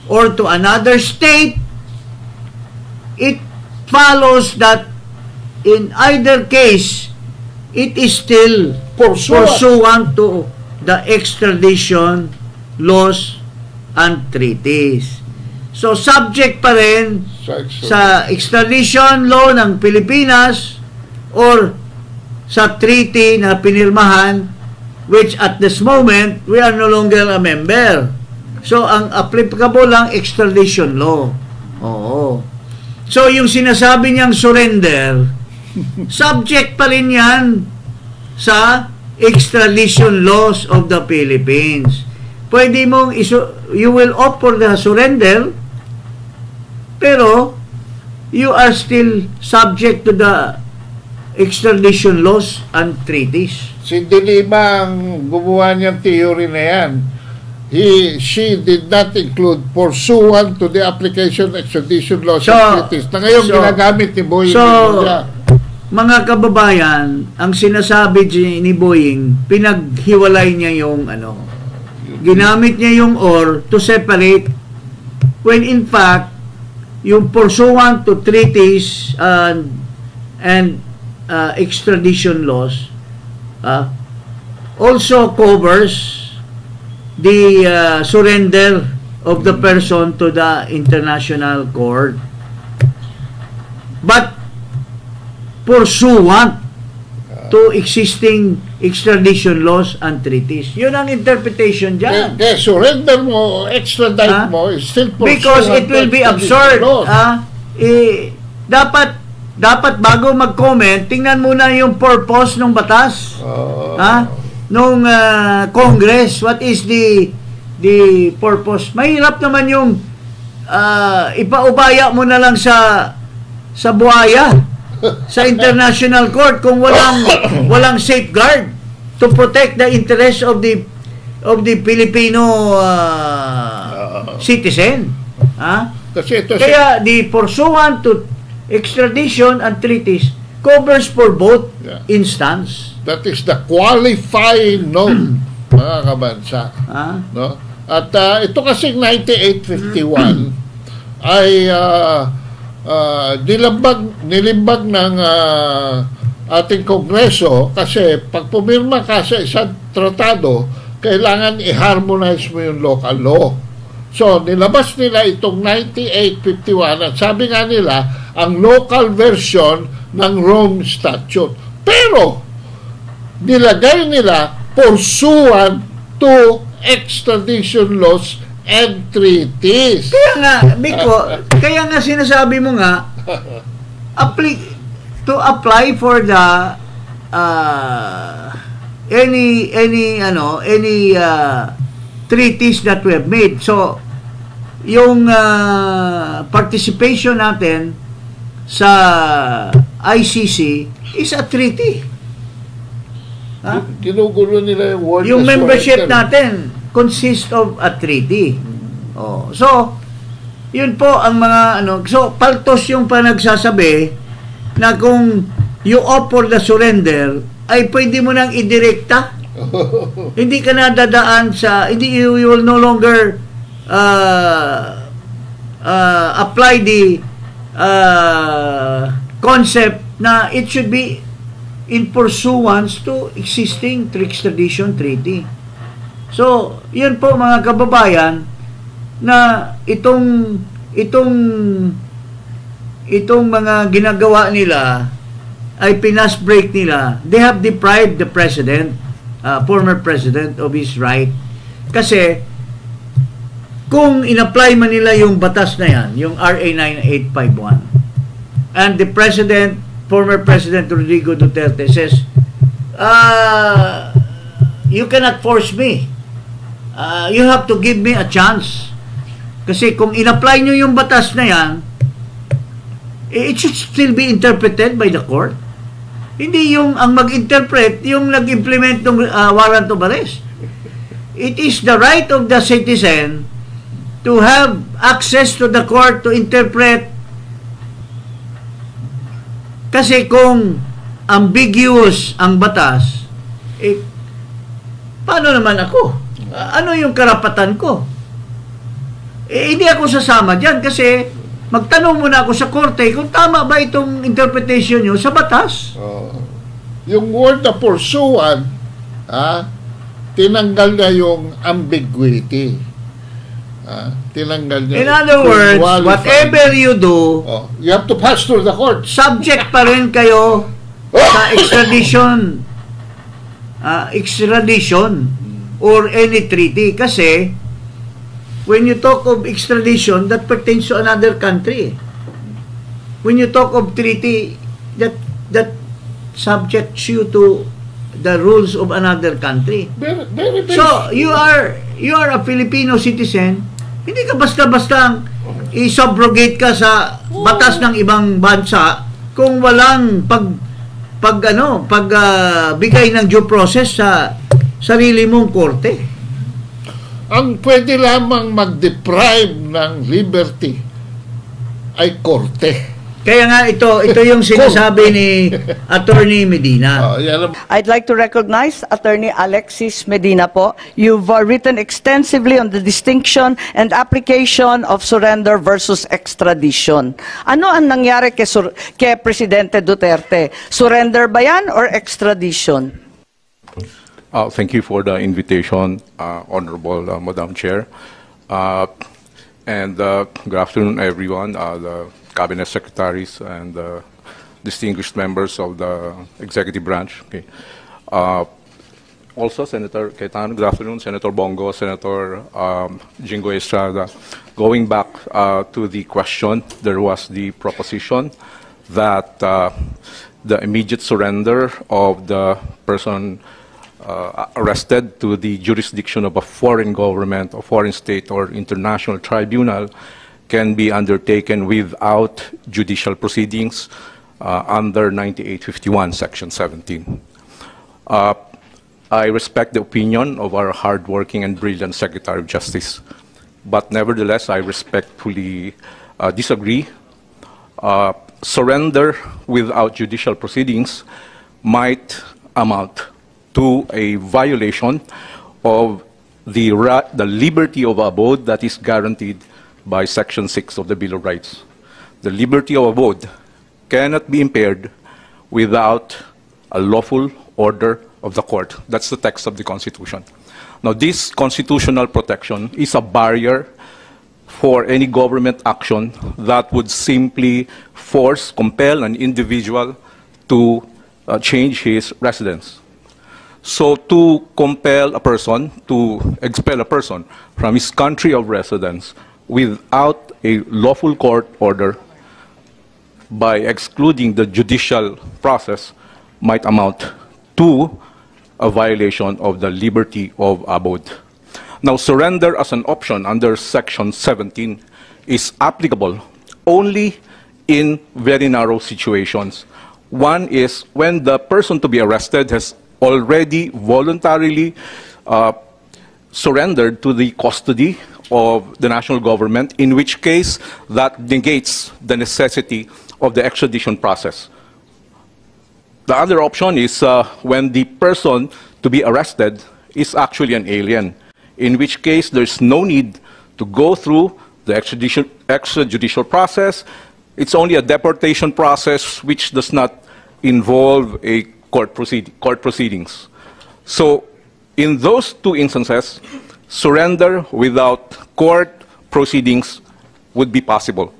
or to another state. It follows that in either case, it is still pursuant to the extradition laws and treaties. So, subject pa rin sa extradition law ng Pilipinas or sa treaty na pinirmahan, which at this moment, we are no longer a member. So, ang applicable lang extradition law. Oo. So, yung sinasabi niyang surrender, subject pa rin yan sa extradition laws of the Philippines. Pwede mong you will opt for the surrender, pero you are still subject to the extradition laws and treaties. Si Dilima ang gumawa niyang theory na yan. She did not include pursuant to the application extradition laws and treaties na ngayon ginagamit ni Boying. Mga kababayan, ang sinasabi ni Boying, pinaghiwalay niya yung ginamit niya yung or to separate, when in fact yung pursuant to treaties and extradition laws also covers the surrender of the person to the international court, but pursuant to existing extradition laws and treaties. Yun ang interpretation dyan. Surrender mo, extradite mo, is still pursuant. Because it will be absurd. Dapat bago mag-comment, tingnan muna yung purpose ng batas. Nung Congress. What is the purpose? Mahirap naman yung ipaubaya mo na lang sa buhaya sa international court kung walang safeguard to protect the interest of the Filipino citizen. Kaya the pursuant to extradition and treaties covers for both instance. That is the qualifying note, mga kabansa. No? At ito kasing 9851 ay nilimbag ng ating Kongreso kasi pag pumirma ka sa isang tratado, kailangan i-harmonize mo yung local law. So, nilabas nila itong 9851 at sabi nga nila, ang local version ng Rome Statute. Pero, nilagay nila pursuant to extradition laws and treaties. Kaya nga, Biko, kaya nga sinasabi mo nga, to apply for the any treaties that we have made. So, yung participation natin sa ICC is a treaty. Ginugulo nila yung word. Yung membership natin consists of a treaty. Oh, so, yun po ang mga so paltos yung panagsasabi na kung you offer the surrender ay pwede mo nang idirekta. Hindi ka na dadaan sa you will no longer apply the concept na it should be in pursuance to existing extradition treaty. So, yun po mga kababayan na itong mga ginagawa nila ay pinas-break nila. They have deprived the president, former president, of his right. Kasi kung in-apply man nila yung batas na yan, yung RA 9851, and the president, former President Rodrigo Duterte says, you cannot force me. You have to give me a chance. Kasi kung in-apply nyo yung batas na yan, it should still be interpreted by the court. Hindi yung ang mag-interpret, yung nag-implement ng warrant of arrest. It is the right of the citizen to have access to the court to interpret. Kasi kung ambiguous ang batas, paano naman ako? Ano yung karapatan ko? Hindi ako sasama dyan kasi magtanong muna ako sa korte kung tama ba itong interpretation nyo sa batas. Yung word na pursuant, tinanggal na yung ambiguity. Tinanggal niya. In other words, whatever you do, you have to pass through the court. Subject pa rin kayo sa extradition or any treaty. Kasi when you talk of extradition, that pertains to another country. When you talk of treaty, that subjects you to the rules of another country. Very so you are a Filipino citizen. Hindi ka basta-basta i-subrogate ka sa batas ng ibang bansa kung walang pagbigay ng due process sa sarili mong korte. Ang pwede lamang mag-deprive ng liberty ay korte. Kaya nga ito yung sinasabi ni Attorney Medina. I'd like to recognize Attorney Alexis Medina po. You've written extensively on the distinction and application of surrender versus extradition. Ano ang nangyari kay Presidente Duterte? Surrender ba yan or extradition? Thank you for the invitation, Honorable Madam Chair. And good afternoon, everyone. The Cabinet Secretaries and distinguished members of the Executive Branch. Okay. Also, Senator Cayetano, good afternoon, Senator Bongo, Senator Jingo Estrada. Going back to the question, there was the proposition that the immediate surrender of the person arrested to the jurisdiction of a foreign government, or foreign state, or international tribunal can be undertaken without judicial proceedings under 9851, Section 17. I respect the opinion of our hardworking and brilliant Secretary of Justice, but nevertheless, I respectfully disagree. Surrender without judicial proceedings might amount to a violation of the liberty of abode that is guaranteed by Section 6 of the Bill of Rights. the liberty of abode cannot be impaired without a lawful order of the court. That's the text of the Constitution. Now, this constitutional protection is a barrier for any government action that would simply compel an individual to change his residence. So to compel a person, to expel a person from his country of residence without a lawful court order by excluding the judicial process might amount to a violation of the liberty of abode. Now, surrender as an option under Section 17 is applicable only in very narrow situations. One is when the person to be arrested has already voluntarily surrendered to the custody of the national government, in which case that negates the necessity of the extradition process. The other option is when the person to be arrested is actually an alien, in which case there's no need to go through the extrajudicial process. It's only a deportation process which does not involve a court proceedings. So in those two instances, surrender without court proceedings would be possible.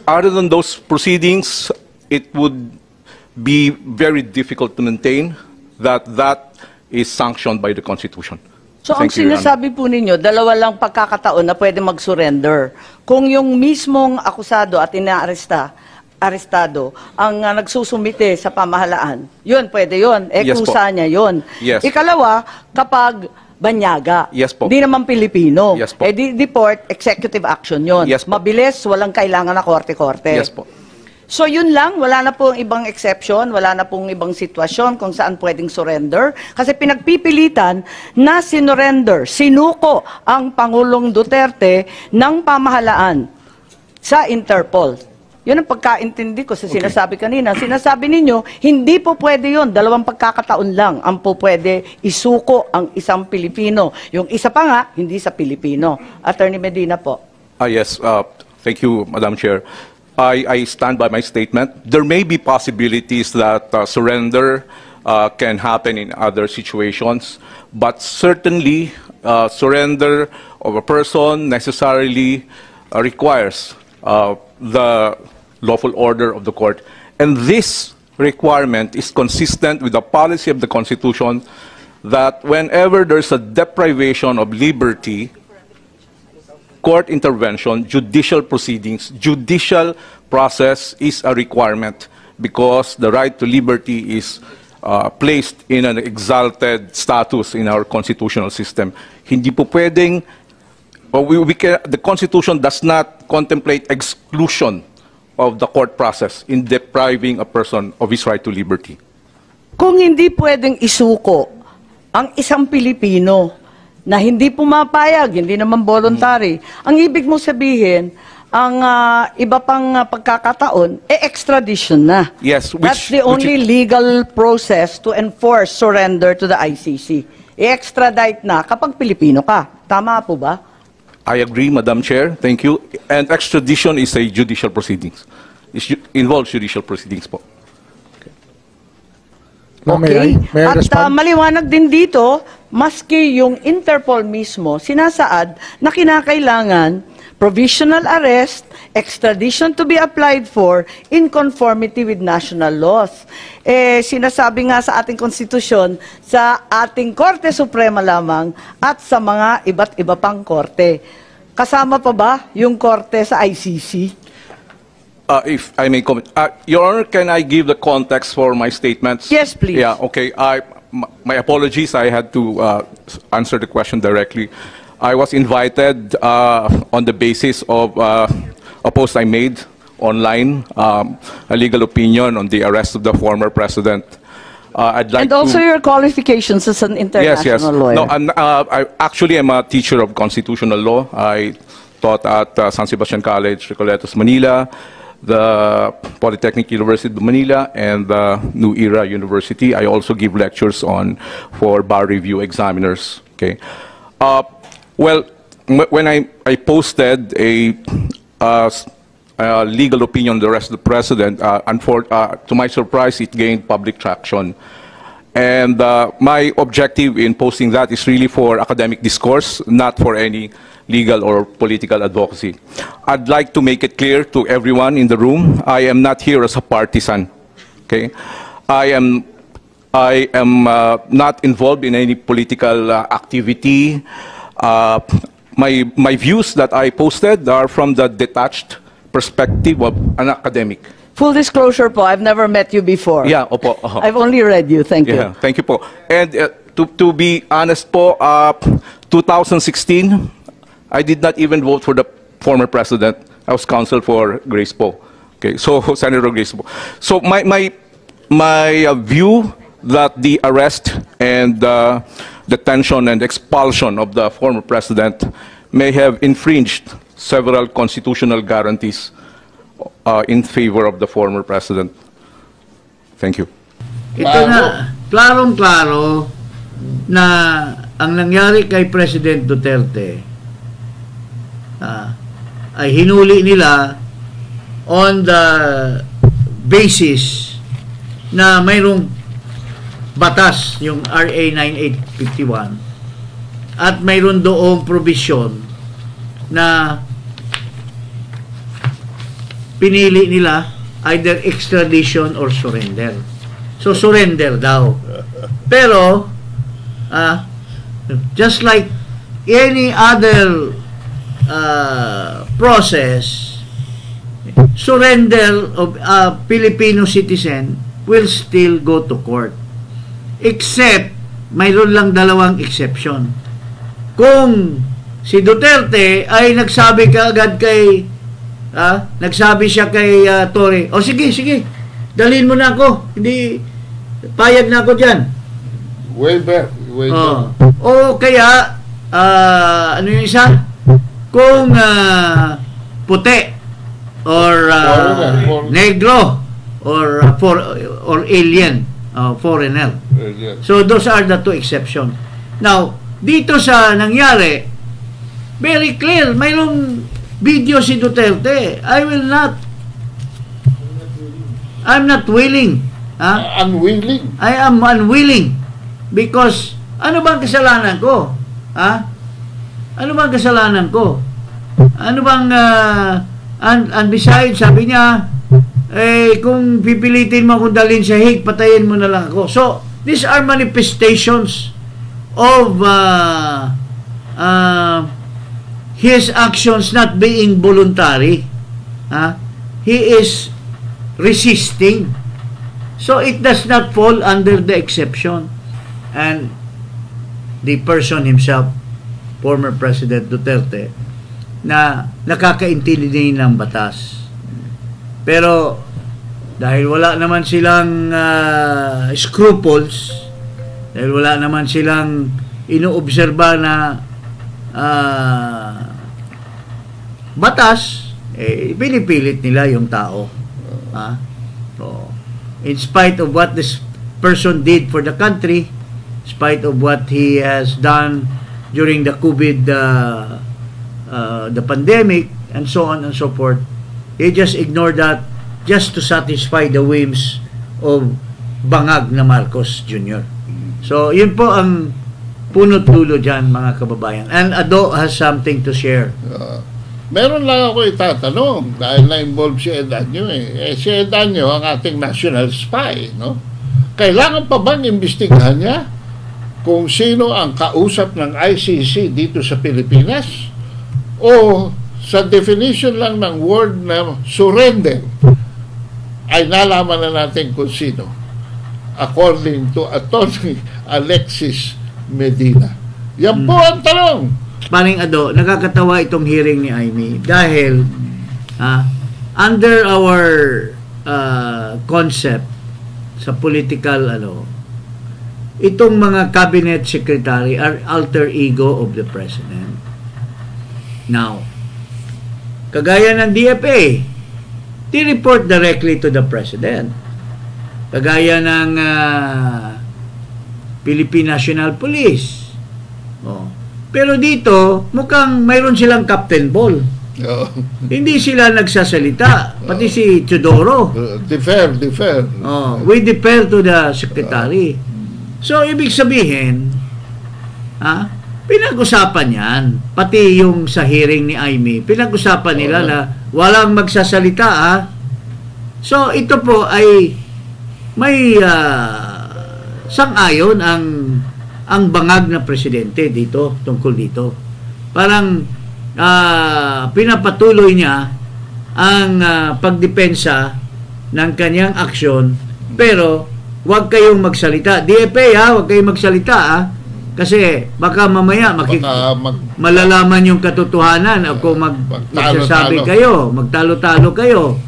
Other than those proceedings, it would be very difficult to maintain that that is sanctioned by the Constitution. So ang sinasabi po ninyo, dalawa lang pagkakataon na pwede mag-surrender. Kung yung mismong akusado at arestado ang nagsusumite sa pamahalaan, yun, pwede yun. Yes, Kusa niya yun. Yes. Ikalawa, kapag banyaga, Yes po. di naman Pilipino, Yes po. deport, executive action yun. Yes po. Mabilis, walang kailangan na korte-korte. Yes po. So yun lang, wala na pong ibang exception, wala na pong ibang sitwasyon kung saan pwedeng surrender. Kasi pinagpipilitan na sinurrender, sinuko ang Pangulong Duterte ng pamahalaan sa Interpol. Yun ang pagkaintindi ko sa sinasabi kanina. Sinasabi ninyo, hindi po pwede yun. Dalawang pagkakataon lang ang po pwede isuko ang isang Pilipino. Yung isa pa nga, hindi sa Pilipino. Attorney Medina po. Yes, thank you, Madam Chair. I stand by my statement. There may be possibilities that surrender can happen in other situations, but certainly surrender of a person necessarily requires the lawful order of the court. And this requirement is consistent with the policy of the Constitution that whenever there's a deprivation of liberty, court intervention, judicial proceedings, judicial process is a requirement because the right to liberty is placed in an exalted status in our constitutional system. Hindi po pwedeng, the Constitution does not contemplate exclusion of the court process in depriving a person of his right to liberty. Kung hindi pwedeng isuko ang isang Pilipino na hindi pumapayag, hindi naman voluntary, ang ibig mo sabihin, ang iba pang pagkakataon, extradition na. Yes, That's the only legal process to enforce surrender to the ICC. I-extradite na kapag Pilipino ka. Tama po ba? I agree, Madam Chair. Thank you. And extradition is a judicial proceedings. It involves judicial proceedings po. Okay. May I At respond? maliwanag din dito, maski yung Interpol mismo, sinasaad na kinakailangan provisional arrest, extradition to be applied for in conformity with national laws. Sinasabi nga sa ating konstitusyon, sa ating Korte Suprema lamang at sa mga iba't iba pang korte. Kasama pa ba yung korte sa ICC? If I may comment, Your Honor, can I give the context for my statements? Yes, please. Yeah, okay. My apologies, I had to answer the question directly. I was invited on the basis of a post I made online, a legal opinion on the arrest of the former president. I'd like And also your qualifications as an international lawyer. No, I actually am a teacher of constitutional law. I taught at San Sebastian College, Recoletos, Manila, the Polytechnic University of Manila, and the New Era University. I also give lectures for bar review examiners. Okay. Well, when I posted legal opinion of the rest of the president, to my surprise, it gained public traction. And my objective in posting that is really for academic discourse, not for any legal or political advocacy. I'd like to make it clear to everyone in the room, I am not here as a partisan. Okay, I am not involved in any political activity. My views that I posted are from the detached perspective of an academic. Full disclosure po, I've never met you before. Yeah, opo. I've only read you. Thank you. Thank you po. And to be honest po, 2016, I did not even vote for the former president. I was counsel for Grace Poe. Okay, so Senator Grace Poe. So my view that the arrest and detention and expulsion of the former president may have infringed several constitutional guarantees in favor of the former president. Thank you. Ito na, klarong-klaro na ang nangyari kay President Duterte ay hinuli nila on the basis na mayroong batas, yung RA 9851, at mayroon doong provision na pinili nila either extradition or surrender. So, surrender daw. Pero, just like any other process, surrender of a Filipino citizen will still go to court. Except, mayroon lang dalawang exception. Kung si Duterte ay nagsabi kaagad kay nagsabi siya kay Torre, o sige, dalhin mo na ako, hindi payag na ako dyan. Waiver. O kaya ano yung isa, kung puti or negro or alien, foreigner. So those are the two exceptions. Now dito sa nangyari, very clear, mayroong video si Duterte. I'm not willing. Unwilling. I am unwilling. Because, ano bang kasalanan ko? Ano bang kasalanan ko? Ano bang, and besides, sabi niya, kung pipilitin mo akong dalhin sa Hague, patayin mo na lang ako. So, these are manifestations of his actions not being voluntary. He is resisting. So it does not fall under the exception. And the person himself, former President Duterte, na nakakaintindi ng batas. Pero dahil wala naman silang scruples, dahil wala naman silang inoobserba na batas, pinipilit nila yung tao. So, in spite of what this person did for the country, in spite of what he has done during the COVID, the pandemic, and so on and so forth, they just ignore that just to satisfy the whims of bangag na Marcos Jr. So, yun po ang punot dulo dyan, mga kababayan. And Ado has something to share. Meron lang ako itatanong dahil na-involve si Edanyo si Edanyo ang ating national spy, no? Kailangan pa bang imbestigahan niya kung sino ang kausap ng ICC dito sa Pilipinas? O sa definition lang ng word na surrender ay nalaman na natin kung sino, according to Attorney Alexis Medina. Yan po ang tanong. Paring Ado, nakakatawa itong hearing ni Amy dahil under our concept sa political itong mga cabinet secretary are alter ego of the president. Now, kagaya ng DFA, they report directly to the president. Kagaya ng Philippine National Police. Pero dito, mukhang mayroon silang Captain Ball. Oh. Hindi sila nagsasalita. Pati si Teodoro. Defer. We defer to the secretary. So, ibig sabihin, pinag-usapan yan. Pati yung sa hearing ni Amy, pinag-usapan nila na walang magsasalita. So, ito po ay may sang-ayon ang bangag na presidente dito, tungkol dito. Parang pinapatuloy niya ang pagdepensa ng kanyang aksyon, pero huwag kayong magsalita. DFA, huwag kayong magsalita kasi baka mamaya malalaman yung katotohanan o kung magsasabi kayo, magtalo-talo kayo.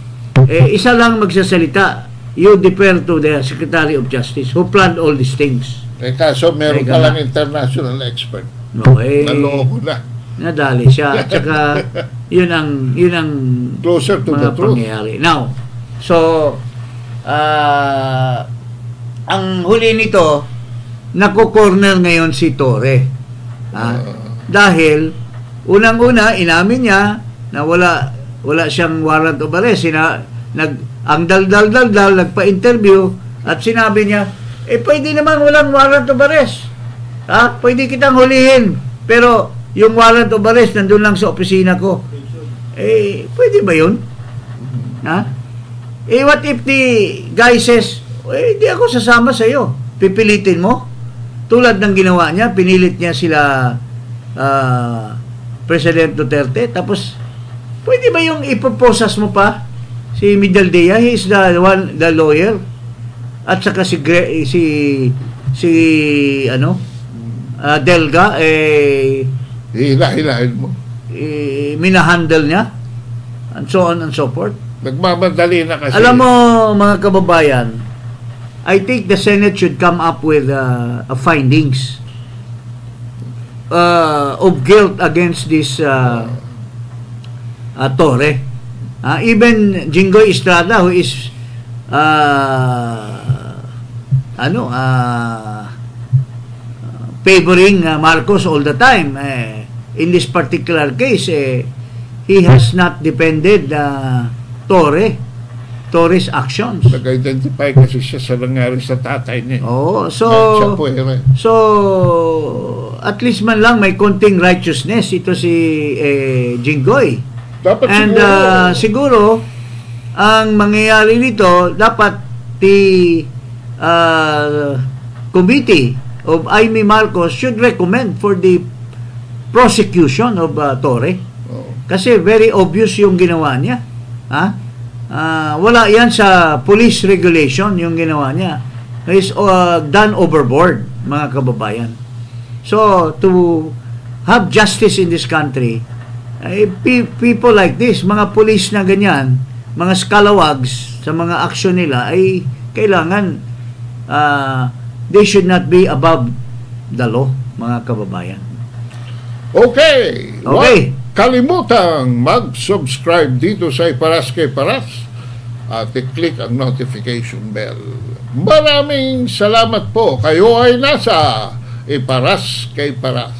Isa lang magsasalita, you defer to the Secretary of Justice who planned all these things. Kaso meron ka lang international expert. Naloko na. Nadali siya. At saka, yun ang closer to mga the truth. pangyayari. Now, so, ang huli nito, nako-corner ngayon si Torre. Dahil, unang-una, inamin niya na wala siyang warrant of arrest. Ang dal-dal-dal-dal, nagpa-interview, at sinabi niya, pwede naman walang warrant of arrest. Pwede kitang hulihin. Pero, yung warrant of arrest nandun lang sa opisina ko. Pwede ba yun? What if the guy says, hindi ako sasama sa iyo. Pipilitin mo? Tulad ng ginawa niya, pinilit niya sila President Duterte. Tapos, pwede ba yung ipoposas mo pa? Si Midaldea, he is the lawyer. At saka si Delga, hilahin mo. Minahandle niya. And so on and so forth. Nagmamadali na kasi. Alam mo, mga kababayan, I think the Senate should come up with findings of guilt against this Torre. Even Jinggoy Estrada, who is favoring Marcos all the time, in this particular case, he has not defended Torre's actions. Nag-identify kasi siya sa nangyari sa tatay niya. So at least man lang may konting righteousness ito si Jinggoy. Dapat siguro ang mangyayari nito, dapat the committee of Amy Marcos should recommend for the prosecution of Torre. Kasi very obvious yung ginawa niya. Wala yan sa police regulation yung ginawa niya. It's done overboard, mga kababayan. So, to have justice in this country, people like this, mga police na ganyan, mga scalawags sa mga aksyon nila, ay kailangan they should not be above the law, mga kababayan. Okay. Huwag kalimutang mag-subscribe dito sa Iparas kay Paras at i-click ang notification bell. Maraming salamat po. Kayo ay nasa Iparas kay Paras.